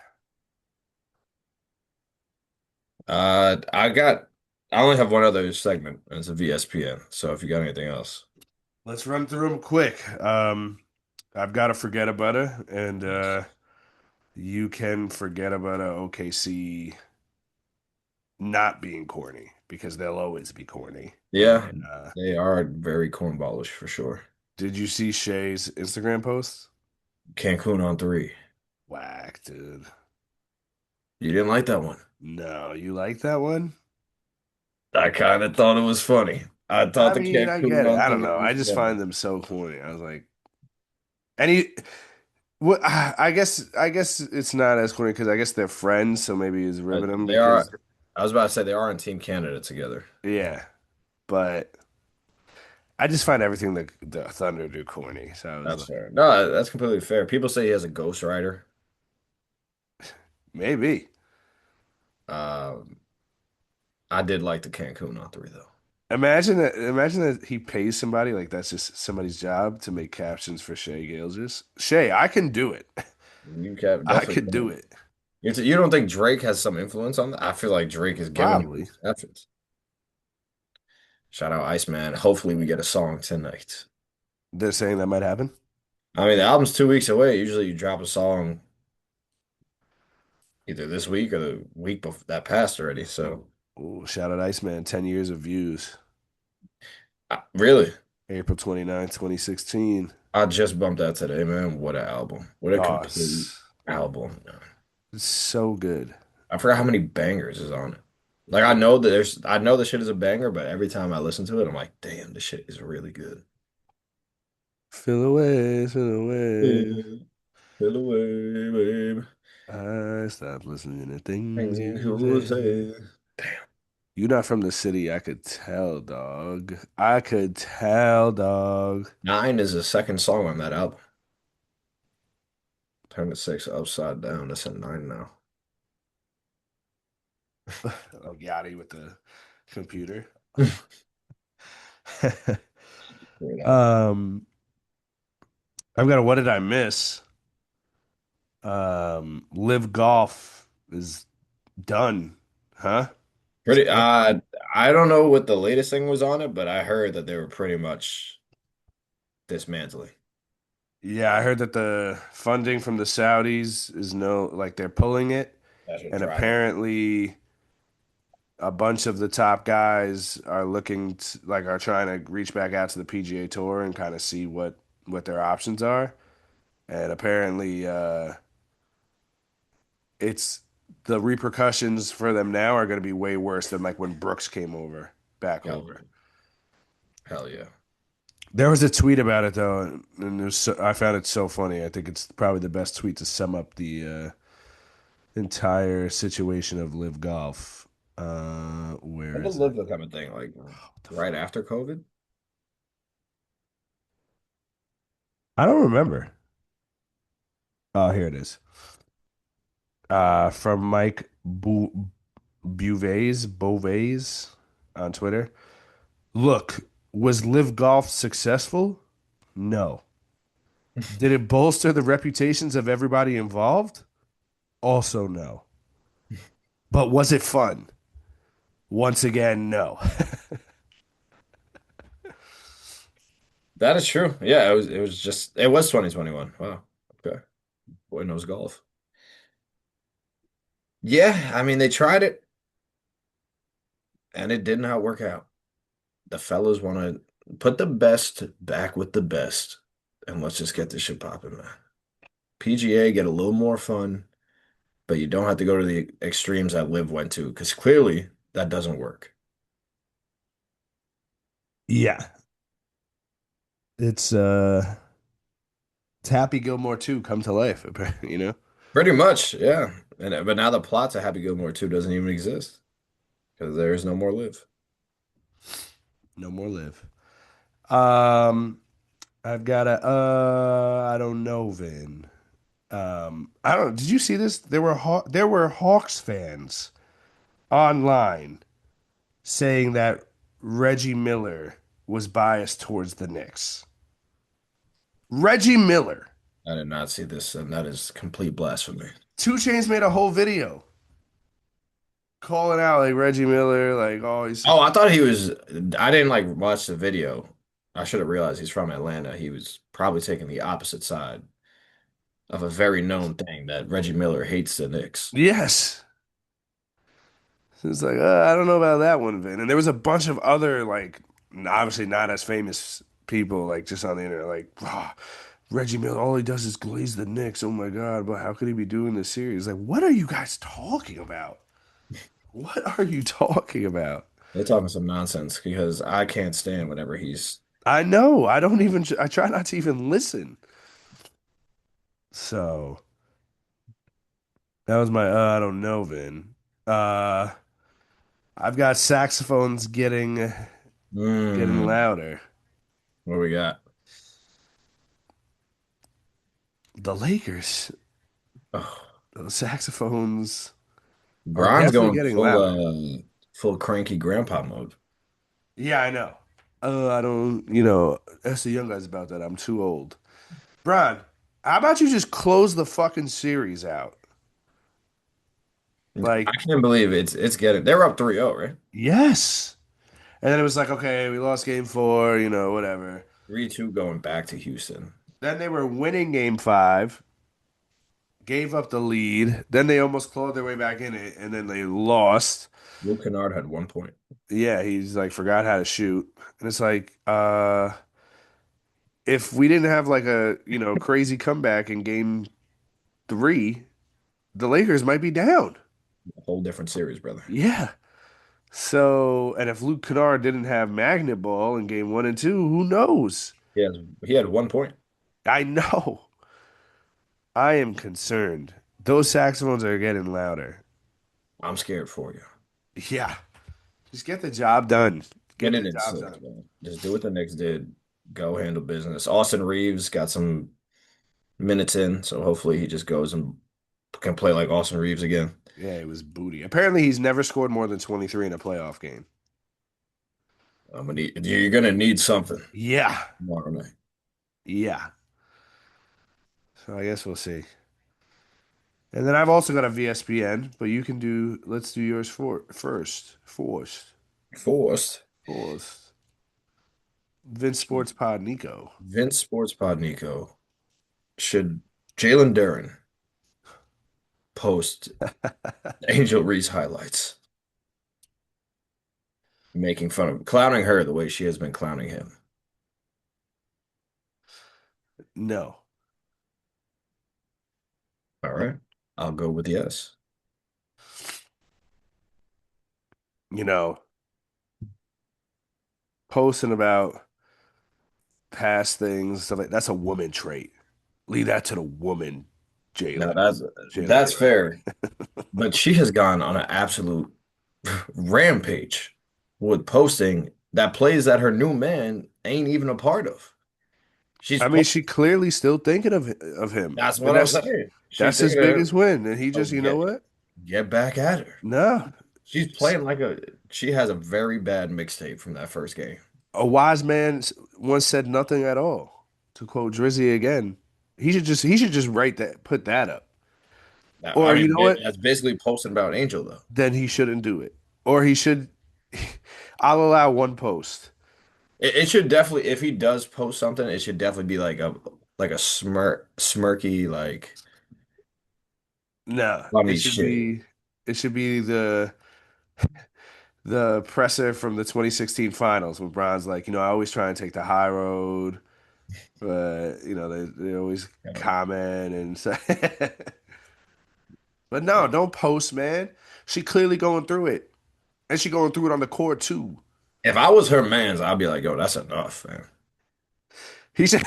I got, I only have one other segment, and it's a VSPN. So if you got anything else, Let's run through them quick. I've got to forget about it, and you can forget about a OKC not being corny because they'll always be corny. And yeah, then, they are very cornballish for sure. did you see Shay's Instagram post? Cancun on three. Whack, dude. You didn't like that one. No, you like that one? I kind of thought it was funny. I thought I the mean, I Cancun get it. on I don't three know. I was just funny. find them so corny. I was like, any. What I guess it's not as corny because I guess they're friends, so maybe he's ribbing them They are. because I was about to say they are in Team Canada together. yeah, but I just find everything that the Thunder do corny. So I was That's like, fair. No, that's completely fair. People say he has a ghostwriter. maybe. Um, I did like the Cancun on three though. Imagine that he pays somebody like that's just somebody's job to make captions for Shay Gilgeous. Shay, I can do it. You can I definitely could do can. it. You don't think Drake has some influence on that? I feel like Drake is giving him Probably. these captions. Shout out Iceman. Hopefully we get a song tonight. They're saying that might happen. I mean, the album's 2 weeks away. Usually you drop a song either this week or the week before that passed already. So Ooh, shout out Iceman, 10 years of views. really, April 29th, 2016. I just bumped that today, man. What an album. What a Oh, complete album. it's so good. I forgot how many bangers is on it. Like I know the shit is a banger, but every time I listen to it, I'm like, damn, this shit is really good. Feel away, feel away. Yeah, feel away, babe. I stopped listening to Things things you you say. say. Damn. You're not from the city. I could tell, dog. I could tell, dog. Nine is the second song on that album. Turn the six upside down. That's a nine now. Like Yachty with the computer. Great album. um, I've got a what did I miss? Live Golf is done, huh? It's Pretty. done. I don't know what the latest thing was on it, but I heard that they were pretty much dismantling. Yeah, I heard that the funding from the Saudis is no, like they're pulling it, That should and drive them. apparently a bunch of the top guys are looking to, like are trying to reach back out to the PGA Tour and kind of see what their options are. And apparently, it's the repercussions for them now are going to be way worse than like when Brooks came back Hell over. yeah. Hell yeah. There was a tweet about it though, and I found it so funny. I think it's probably the best tweet to sum up the entire situation of Live Golf. Where When did is it? Live become a thing? Like What the right fuck? after COVID? I don't remember. Oh, here it is. From Mike Beauvais on Twitter. Look, was Live Golf successful? No. Did it bolster the reputations of everybody involved? Also, no. But was it fun? Once again, no. That is true. Yeah, it was 2021. Wow. Okay. Boy knows golf. Yeah, I mean they tried it and it did not work out. The fellas want to put the best back with the best and let's just get this shit popping, man. PGA get a little more fun, but you don't have to go to the extremes that Liv went to because clearly that doesn't work. Yeah. It's it's Happy Gilmore 2 come to life, you know? Pretty much, yeah. And but now the plot to Happy Gilmore 2 doesn't even exist because there is no more Liv. No more live. Um, I've got a I don't know, Vin. I don't did you see this? There were Hawks fans online saying that Reggie Miller was biased towards the Knicks. Reggie Miller. I did not see this, and that is complete blasphemy. Two Chainz made a whole video calling out like Reggie Miller, like, oh, Oh, I thought he was. I didn't like watch the video. I should have realized he's from Atlanta. He was probably taking the opposite side of a very known thing that Reggie Miller hates the Knicks. yes. It's like, I don't know about that one, Vin. And there was a bunch of other, like, obviously not as famous people, like, just on the internet, like, Reggie Miller, all he does is glaze the Knicks. Oh my God, but how could he be doing this series? Like, what are you guys talking about? What are you talking about? They're talking some nonsense because I can't stand whenever he's. I know. I don't even, I try not to even listen. So that was my, I don't know, Vin. Uh, I've got saxophones getting Mm, louder. what we got? The Lakers, Oh, the saxophones are Bron's definitely going getting full louder. full cranky grandpa mode. Yeah, I know. I don't, ask the young guys about that. I'm too old. Brian, how about you just close the fucking series out? I Like, can't believe it's getting. They were up 3-0, right? yes. And then it was like, okay, we lost game four, whatever. 3-2 going back to Houston. Then they were winning game five, gave up the lead. Then they almost clawed their way back in it, and then they lost. Luke Kennard had 1 point. Yeah, he's like forgot how to shoot. And it's like, if we didn't have like a, crazy comeback in game three, the Lakers might be down. A whole different series, brother. Yeah. So, and if Luke Kennard didn't have magnet ball in game one and two, who knows? He had 1 point. I know. I am concerned. Those saxophones are getting louder. I'm scared for you. Yeah. Just get the job done. Get Get it the in job six, done. man. Just do what the Knicks did. Go handle business. Austin Reeves got some minutes in, so hopefully he just goes and can play like Austin Reeves again. Yeah, it was booty. Apparently, he's never scored more than 23 in a playoff game. You're gonna need something Yeah. tomorrow night. Yeah. So I guess we'll see. And then I've also got a VSPN, but let's do yours first. Forced. Forced. Vince Sports Pod Nico. Vince Sports Pod Nico should Jalen Duran post Angel Reese highlights, making fun of clowning her the way she has been clowning him. No. All right. I'll go with yes. You know, posting about past things, stuff like that's a woman trait. Leave that to the woman, Now Jalen. Jalen that's Duran. fair, but she has gone on an absolute rampage with posting that plays that her new man ain't even a part of. She's I mean, po she clearly still thinking of him. That's And what I'm saying. She's that's his thinking of biggest him. win. And he Oh, just, you know what? get back at her. No. She's playing like she has a very bad mixtape from that first game. A wise man once said nothing at all. To quote Drizzy again, he should just write that, put that up. Now, I Or you mean, know what? that's basically posting about Angel though. Then he shouldn't do it. Or he should. I'll allow one post. It should definitely, if he does post something, it should definitely be like a smirky, like No, it funny should shit. be. It should be the presser from the 2016 finals when Bron's like, I always try and take the high road, but they always comment and say. But no, don't post, man. She clearly going through it, and she going through it on the court too. If I was her man's, I'd be like, yo, that's enough, man. He should.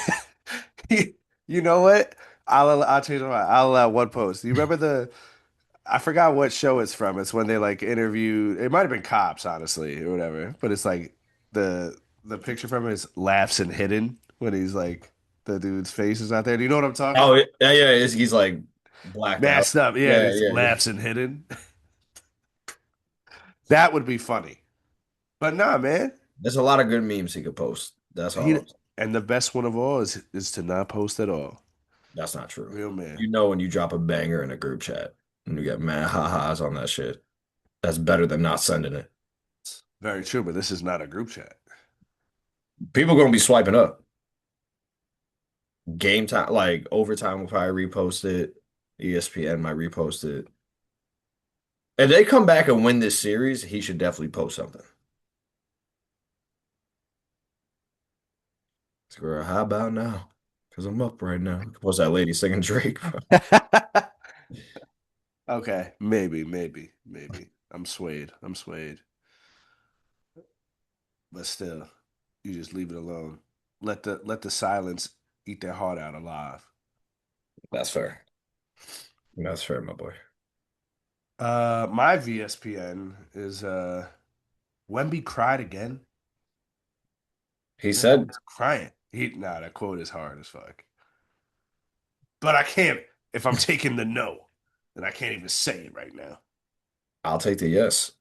He, you know what? I'll change my mind. I'll allow one post. You remember I forgot what show it's from. It's when they like interview. It might have been Cops, honestly, or whatever. But it's like the picture from it is laughs and hidden when he's like the dude's face is out there. Do you know what I'm talking Oh about? yeah, yeah, he's like blacked out. Masked up, yeah, and Yeah, it's yeah, yeah. laughs and hidden. That would be funny. But nah, man. There's a lot of good memes he could post. That's all He I'm saying. and the best one of all is to not post at all. That's not true. Real man. You know when you drop a banger in a group chat and you get mad ha-has on that shit. That's better than not sending it. Very true, but this is not a group chat. People gonna be swiping up. Game time, like overtime will probably repost it. ESPN might repost it. If they come back and win this series, he should definitely post something. Girl, how about now? Because I'm up right now. What's that lady singing Drake? Okay, maybe. I'm swayed. I'm swayed. But still, you just leave it alone. Let the silence eat their heart out alive. That's fair. That's fair, my boy. My VSPN is Wemby cried again. He Man, said, he's crying. That quote is hard as fuck. But I can't if I'm taking the no, then I can't even say it right now. I'll take the yes.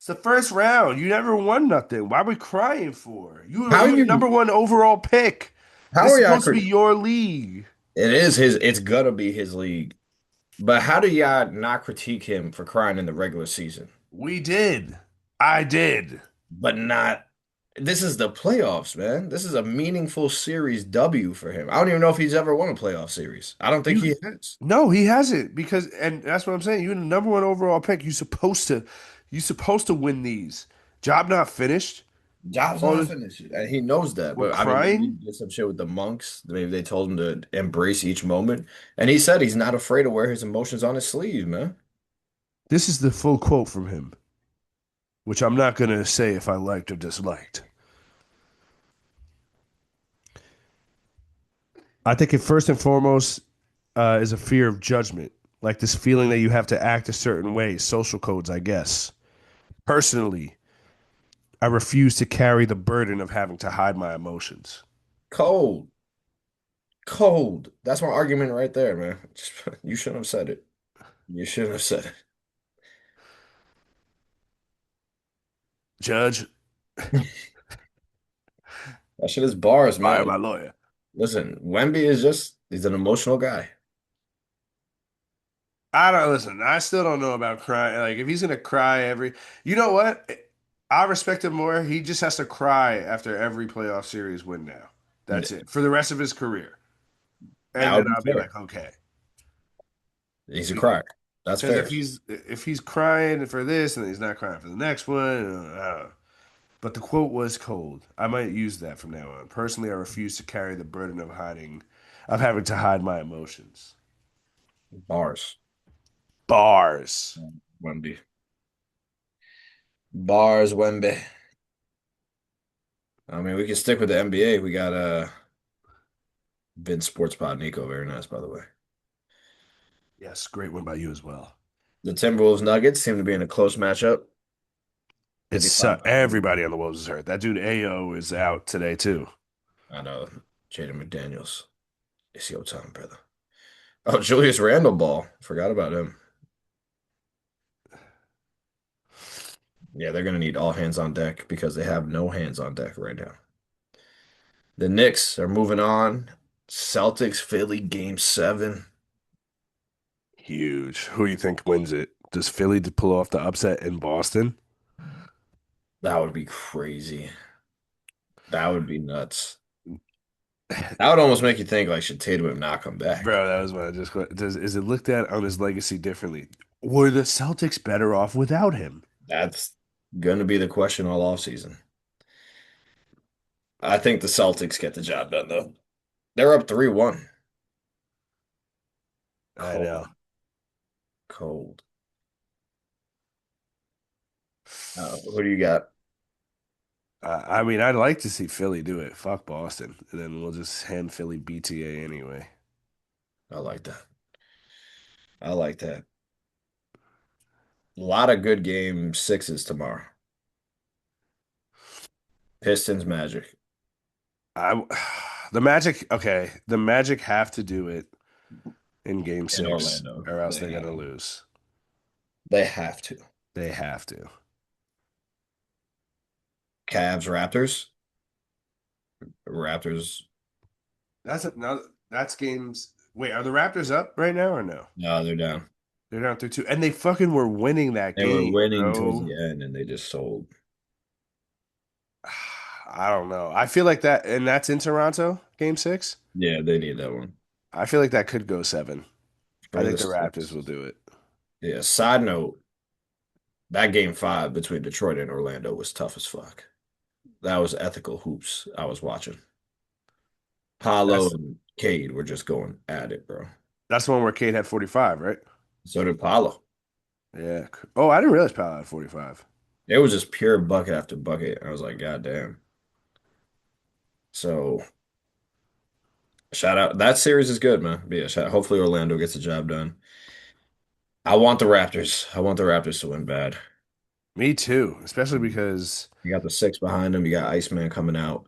It's the first round. You never won nothing. Why are we crying for? How You were number you one overall pick. how This is are y'all supposed to be your league. it is his it's gonna be his league. But how do y'all not critique him for crying in the regular season? We did. I did. But not this is the playoffs, man. This is a meaningful series W for him. I don't even know if he's ever won a playoff series. I don't think You he has. No, he hasn't because and that's what I'm saying. You're the number one overall pick. You supposed to win these. Job not finished. Job's All not this, finished, and he knows that. we're But I mean, maybe he crying. did some shit with the monks. Maybe they told him to embrace each moment. And he said he's not afraid to wear his emotions on his sleeve, man. This is the full quote from him, which I'm not gonna say if I liked or disliked. I think it first and foremost is a fear of judgment, like this feeling that you have to act a certain way, social codes, I guess. Personally, I refuse to carry the burden of having to hide my emotions. Cold, cold. That's my argument right there, man. Just, you shouldn't have said it. You shouldn't have said Judge, it. That shit is bars, fire man. my lawyer. Listen, Wemby is he's an emotional guy. I don't listen. I still don't know about crying. Like if he's gonna cry you know what? I respect him more. He just has to cry after every playoff series win now. That's it for the rest of his career, and That then would be I'll be fair. like, okay. He's a crack. That's Because fair. if he's crying for this and then he's not crying for the next one, I don't know. But the quote was cold. I might use that from now on. Personally, I refuse to carry the burden of having to hide my emotions. Bars. Bars. Wemby. Bars, Wemby. I mean, we can stick with the NBA. We got Vince Sports Pod Nico. Very nice, by the way. Yes, great one by you as well. The Timberwolves Nuggets seem to be in a close matchup. 55. Everybody on the Wolves is hurt. That dude Ao is out today too. I know. Jaden McDaniels. It's your time, brother. Oh, Julius Randle ball. Forgot about him. Yeah, they're going to need all hands on deck because they have no hands on deck right now. The Knicks are moving on. Celtics, Philly, game seven. Huge. Who do you think wins it? Does Philly pull off the upset in Boston? That would be crazy. That would be nuts. That would almost make you think, like, should Tatum not come back? Bro, that was what I just is it looked at on his legacy differently? Were the Celtics better off without him? That's going to be the question all offseason. I think the Celtics get the job done, though. They're up 3-1. I know. Cold, cold. Who do you got? I mean, I'd like to see Philly do it. Fuck Boston. And then we'll just hand Philly BTA anyway. I like that. I like that. A lot of good game sixes tomorrow. Pistons, Magic I the Magic, okay. The Magic have to do it in game in six, Orlando. or else they're gonna lose. They have to. They have to. Cavs, Raptors. Raptors. No, that's games. Wait, are the Raptors up right now or no? No, they're down. They're down 3-2. And they fucking were winning that They were game, winning towards bro. the end and they just sold. I don't know. I feel like that, and that's in Toronto, game six. Yeah, they need that one. I feel like that could go seven. I For think the the Raptors will Sixers. do it. Yeah, side note, that game five between Detroit and Orlando was tough as fuck. That was ethical hoops I was watching. Paolo That's and Cade were just going at it, bro. that's the one where Kate had 45, right? So did Paolo. Yeah. Oh, I didn't realize Powell had 45. It was just pure bucket after bucket. I was like, God damn. So shout out. That series is good, man. But yeah, hopefully Orlando gets the job done. I want the Raptors. I want the Raptors to win bad. Me too, especially because You got the six behind them. You got Iceman coming out.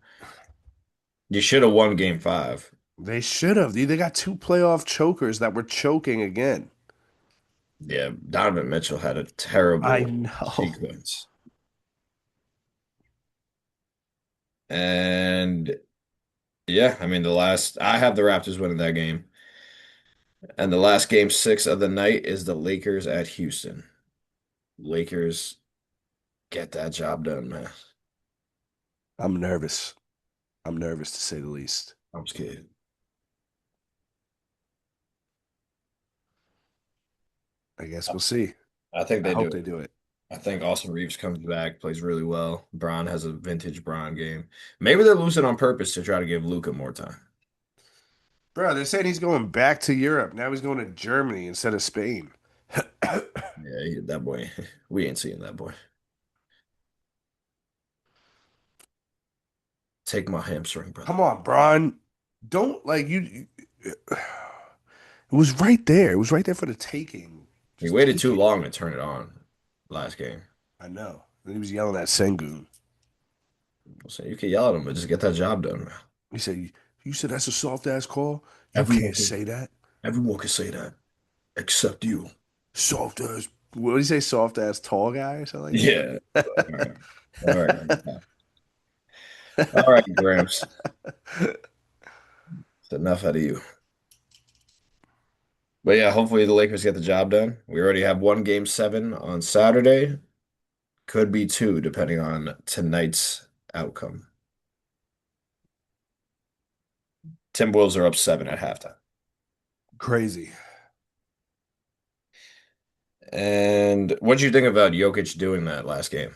You should have won game five. they should have. They got two playoff chokers that were choking again. Yeah, Donovan Mitchell had a I terrible know. sequence. And yeah, I mean the last I have the Raptors winning that game. And the last game six of the night is the Lakers at Houston. Lakers get that job done, man. I'm nervous. I'm nervous to say the least. I'm scared. I guess I, we'll see. I think I they do hope they it. do it. I think Austin Reeves comes back, plays really well. Bron has a vintage Bron game. Maybe they're losing on purpose to try to give Luca more time. Bro, they're saying he's going back to Europe. Now he's going to Germany instead of Spain. Yeah, that boy. We ain't seeing that boy. Take my hamstring, brother. Come on, Bron. Don't like you. It was right there. It was right there for the taking. He Just waited take too it. long to turn it on last game. I know. And he was yelling at Sengun. So you can yell at him, but just get that job done, man. He said, "You said that's a soft ass call. You Everyone can't can, say that. everyone can say that except you. Soft ass. What did he say? Soft ass tall guy or something Yeah. All like right. All right. All right, that." Gramps. It's enough out of you. But yeah, hopefully the Lakers get the job done. We already have one game seven on Saturday. Could be two, depending on tonight's outcome. Timberwolves are up seven at halftime. Crazy. And what do you think about Jokic doing that last game?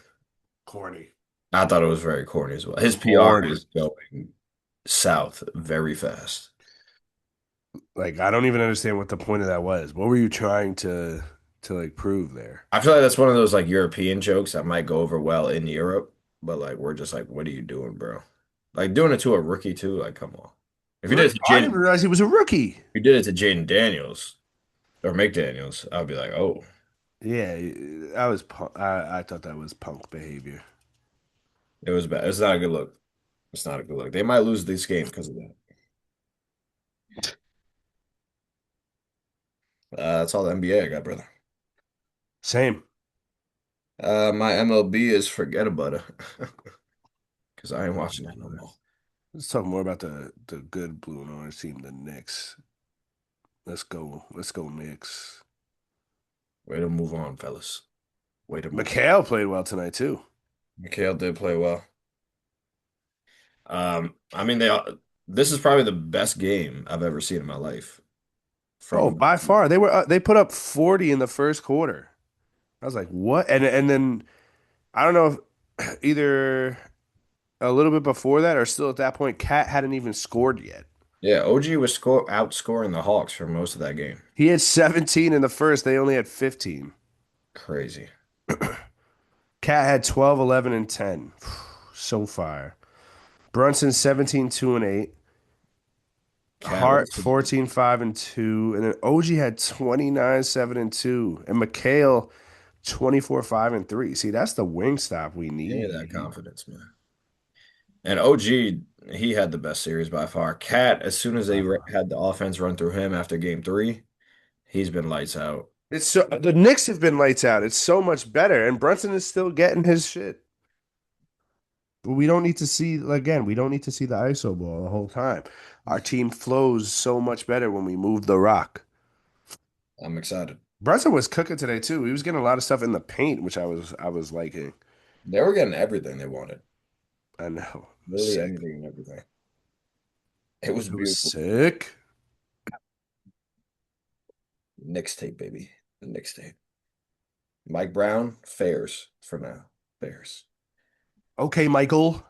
Corny. I thought it was very corny as well. His PR Corny. is going south very fast. Like I don't even understand what the point of that was. What were you trying to like prove there? I feel like that's one of those like European jokes that might go over well in Europe, but like we're just like, what are you doing, bro? Like doing it to a rookie too, like come on. If you did it Right. to I didn't Jaden, realize he was a rookie. if you did it to Jaden Daniels or McDaniels, I'd be like, oh, Yeah, I was I thought that was punk behavior. it was bad. It's not a good look. It's not a good look. They might lose this game because of that. That's all the NBA I got, brother. Same. My MLB is ForgetaButtah because I ain't watching that no more. Let's talk more about the good blue and orange team, the Knicks. Let's go. Let's go Knicks. Way to move on, fellas. Way to move on. McHale played well tonight too. Mikhail did play well. I mean, this is probably the best game I've ever seen in my life Oh, from by far. They put up 40 in the first quarter. I was like, "What?" And then I don't know if either a little bit before that or still at that point Cat hadn't even scored yet. yeah, OG was outscoring the Hawks for most of that game. He had 17 in the first. They only had 15. Crazy. Cat had 12, 11, and 10. So far. Brunson 17, 2, and 8. Cat Hart was 14, 5, and 2. And then OG had 29, 7, and 2. And McHale 24, 5, and 3. See, that's the wing stop we give me that need. confidence, man. And OG, he had the best series by far. Cat, as soon as they By far. had the offense run through him after game three, he's been lights out. It's so the Knicks have been lights out. It's so much better. And Brunson is still getting his shit. But we don't need to see again, we don't need to see the ISO ball the whole time. Our team flows so much better when we move the rock. I'm excited. Brunson was cooking today too. He was getting a lot of stuff in the paint, which I was liking. They were getting everything they wanted. I know. Literally Sick. anything and everything. It was It was beautiful. sick. Knickstape, baby. The Knickstape. Mike Brown, fairs for now. Fairs. Okay, Michael.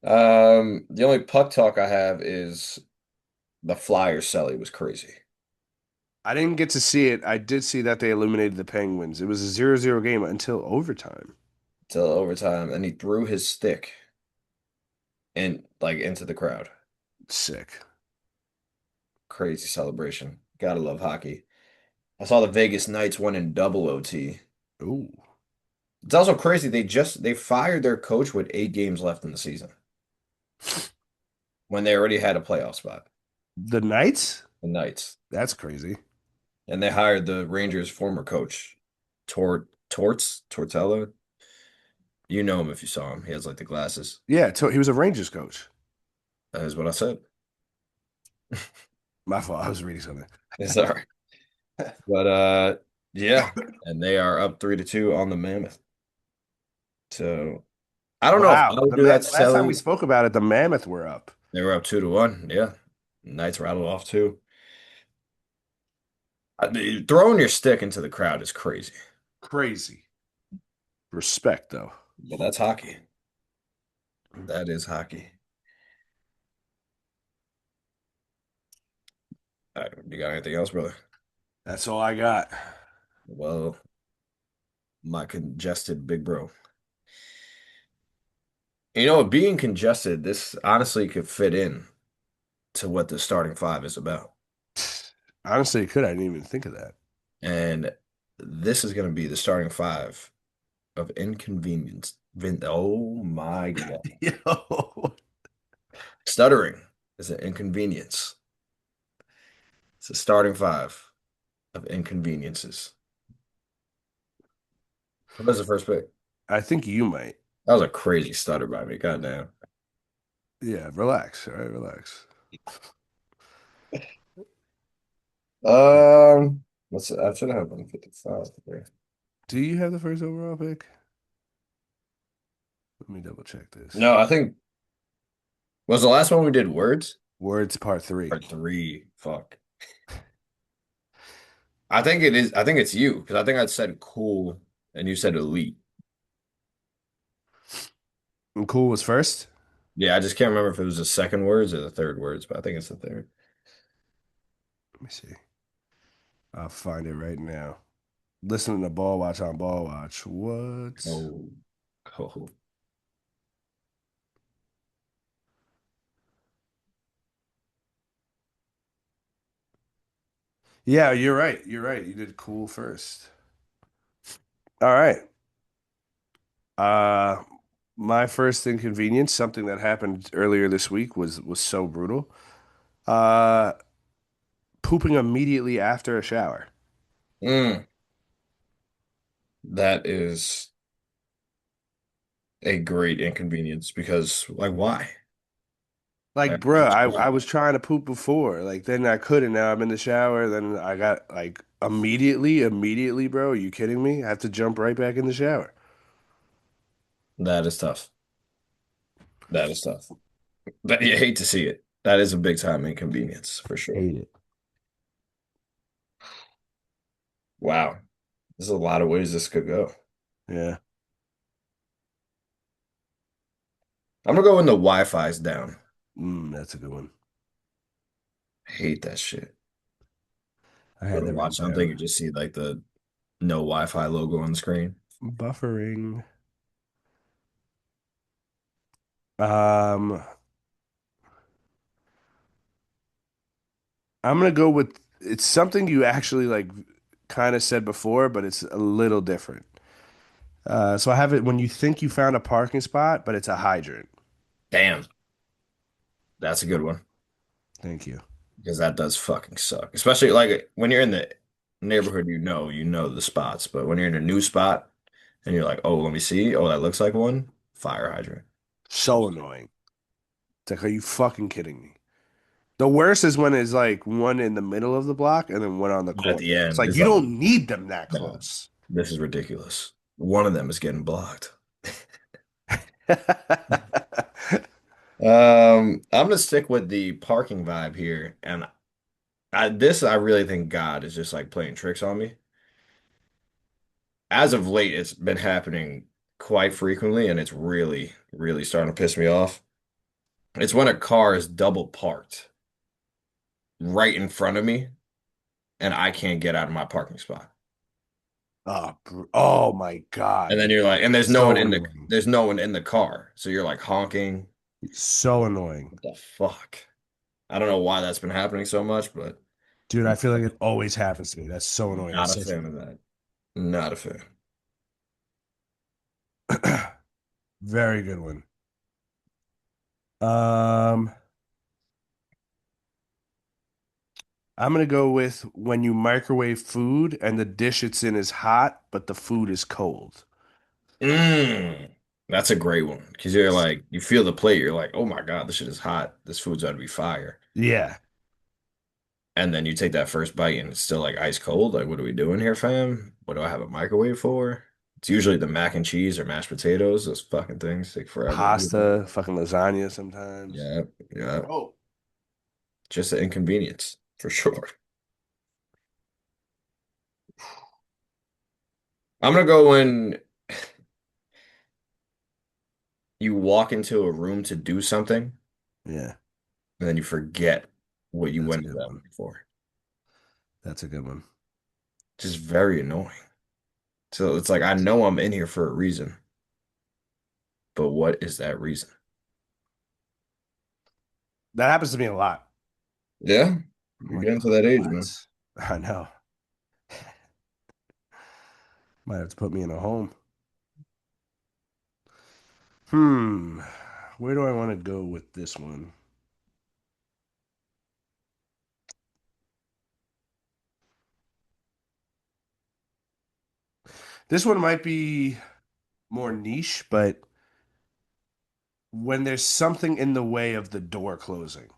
The only puck talk I have is the Flyers Selly was crazy. I didn't get to see it. I did see that they eliminated the Penguins. It was a 0-0 game until overtime. Till overtime, and he threw his stick in like into the crowd. Sick. Crazy celebration. Gotta love hockey. I saw the Vegas Knights win in double OT. Ooh. It's also crazy. They fired their coach with 8 games left in the season when they already had a playoff spot. The Knights? The Knights. That's crazy. And they hired the Rangers' former coach, Tortella. You know him if you saw him. He has like the glasses. Yeah, he was a Rangers coach. That is what I said. My fault. I was reading something. It's all right. But yeah, and they are up 3-2 on the Mammoth. So I don't know if I Wow. would do that Last time we silly. spoke about it, the Mammoth were up. They were up 2-1. Yeah. Knights rattled off too. Throwing your stick into the crowd is crazy. Crazy. Respect, though. But that's hockey. That is hockey. You got anything else, brother? That's all I got. Well, my congested big bro. You know, being congested, this honestly could fit in to what the starting five is about. Honestly, it could. I didn't even think of that. And this is going to be the starting five of inconvenience. Oh my God. Yo. Stuttering is an inconvenience. It's a starting five of inconveniences. What was the first pick? I think you might. That was a crazy stutter by me. Goddamn. Yeah, relax. All right, relax. What's I should have 155 there. Do you have the first overall pick? Let me double check this. No, I think was the last one we did words Words part three. or three. Fuck. I think it is. I think it's you because I think I said cool and you said elite. And cool was first. Yeah, I just can't remember if it was the second words or the third words, but I think it's the third. Let me see. I'll find it right now. Listening to Ball Watch on Ball Watch. What? Oh, oh. Yeah, you're right. You're right. You did cool first. All right. Uh my first inconvenience, something that happened earlier this week was so brutal. Uh Pooping immediately after a shower. Mm, that is a great inconvenience because, like, why? Like, Like, bruh, I was trying to poop before. Like, then I couldn't. Now I'm in the shower. Then I got like immediately, bro. Are you kidding me? I have to jump right back in the shower. that is tough. That is tough. But you hate to see it. That is a big time inconvenience for sure. Hate it. Wow. There's a lot of ways this could go. Yeah. I'm gonna go when the Wi-Fi's down. That's a good one. I hate that shit. I Go had to that watch written something, you down. just see like the no Wi-Fi logo on the screen. Buffering. Um, I'm gonna go with it's something you actually like kind of said before, but it's a little different. So I have it when you think you found a parking spot, but it's a hydrant. Damn, that's a good one Thank you. because that does fucking suck. Especially like when you're in the neighborhood, you know the spots, but when you're in a new spot and you're like, oh, let me see. Oh, that looks like one. Fire hydrant. So annoying. It's like, are you fucking kidding me? The worst is when it's like one in the middle of the block and then one on the At corner. the It's end, like it's you like, don't need them that no, close. this is ridiculous. One of them is getting blocked. I'm gonna stick with the parking vibe here, and I really think God is just like playing tricks on me. As of late, it's been happening quite frequently, and it's really, really starting to piss me off. It's when a car is double parked right in front of me, and I can't get out of my parking spot. Oh my And God. then you're like, and So annoying. there's no one in the car, so you're like honking. So annoying. What the fuck? I don't know why that's been happening so much, but Dude, I I'm feel like it always happens to me. That's so annoying. I not a said fan of that. Not a fan. something. Very good one. Um, I'm gonna go with when you microwave food and the dish it's in is hot, but the food is cold. Mm. That's a great one because you're like you feel the plate. You're like, oh my God, this shit is hot. This food's got to be fire. Yeah, And then you take that first bite and it's still like ice cold. Like, what are we doing here, fam? What do I have a microwave for? It's usually the mac and cheese or mashed potatoes. Those fucking things take forever to heat up. pasta, fucking lasagna sometimes. Yeah, yeah. Oh, Just an inconvenience for sure. I'm gonna go when you walk into a room to do something yeah, and then you forget what you that's a went to good that one. room for. That's a good one. Just very annoying. So it's like I know I'm in here for a reason, but what is that reason? That happens to me a lot. Yeah, I'm you're like, getting to that age, man. what? I know. Might have to put me in a home. Hmm. Where do I want to go with this one? This one might be more niche, but when there's something in the way of the door closing,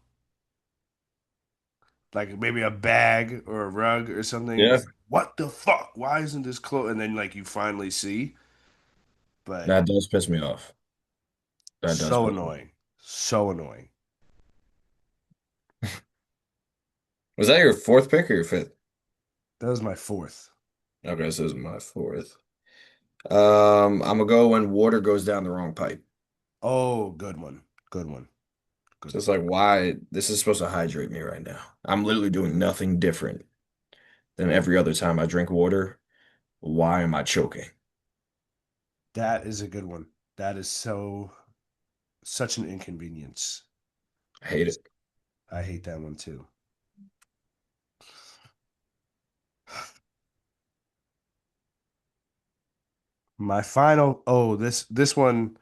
like maybe a bag or a rug or something, Yeah, it's like, what the fuck? Why isn't this closed? And then like you finally see, but that does piss me off. That does so piss me annoying. So annoying. off. Was that your fourth pick or your fifth? That was my fourth. Okay, so this is my fourth. I'm gonna go when water goes down the wrong pipe. Oh, good one. Good one. Good So it's one. like, why? This is supposed to hydrate me right now. I'm literally doing nothing different than every other time I drink water. Why am I choking? That is a good one. That is such an inconvenience. I hate it. I hate that one too. My final, oh, this one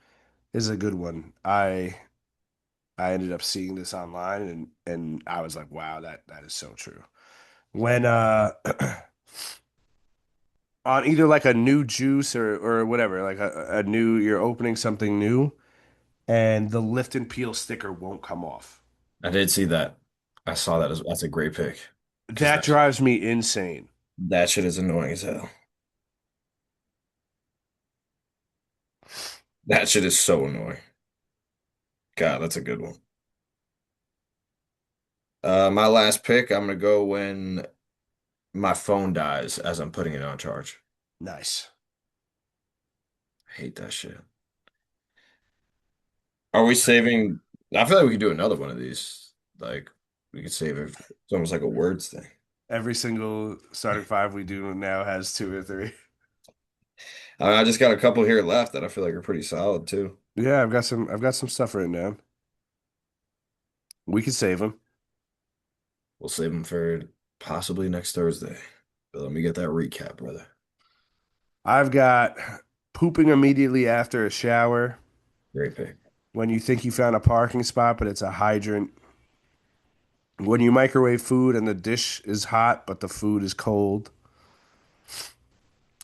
is a good one. I ended up seeing this online and I was like, wow, that is so true. When on either like a new juice or whatever, like a new you're opening something new and the lift and peel sticker won't come off. I did see that. I saw that as that's a great pick because That drives me insane. that shit is annoying as hell. That shit is so annoying. God, that's a good one. My last pick, I'm gonna go when my phone dies as I'm putting it on charge. Nice. I hate that shit. Are we saving? I feel like we could do another one of these. Like we could save it. It's almost like a words thing. Every single starting five we do now has two or three. I just got a couple here left that I feel like are pretty solid too. Yeah, I've got some stuff written down. We can save them. We'll save them for possibly next Thursday. But let me get that recap, brother. I've got pooping immediately after a shower, Great pick. when you think you found a parking spot, but it's a hydrant, when you microwave food and the dish is hot, but the food is cold,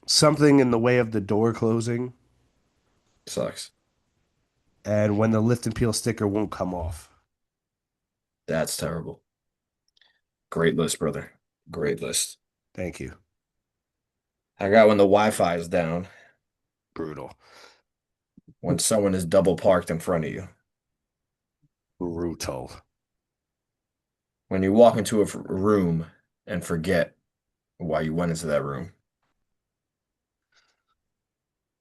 something in the way of the door closing, Sucks. and when the lift and peel sticker won't come off. That's terrible. Great list, brother. Great list. Thank you. I got when the Wi-Fi is down, Brutal. when someone is double parked in front of you, Brutal. when you walk into a room and forget why you went into that room,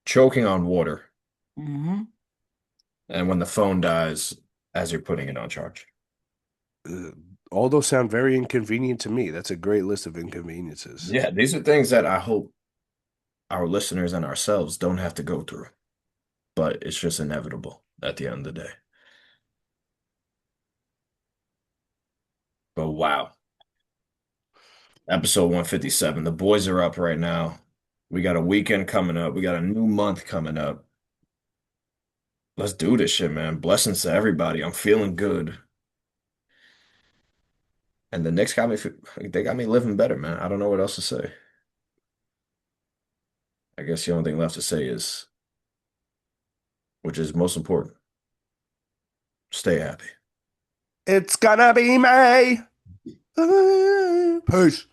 choking on water, Hmm. and when the phone dies as you're putting it on charge. Uh, all those sound very inconvenient to me. That's a great list of inconveniences. Yeah, these are things that I hope our listeners and ourselves don't have to go through, but it's just inevitable at the end of the day. But wow, episode 157. The boys are up right now. We got a weekend coming up. We got a new month coming up. Let's do this shit, man. Blessings to everybody. I'm feeling good. And the Knicks got me, they got me living better, man. I don't know what else to say. I guess the only thing left to say is which is most important. Stay happy. It's gonna be May. Peace.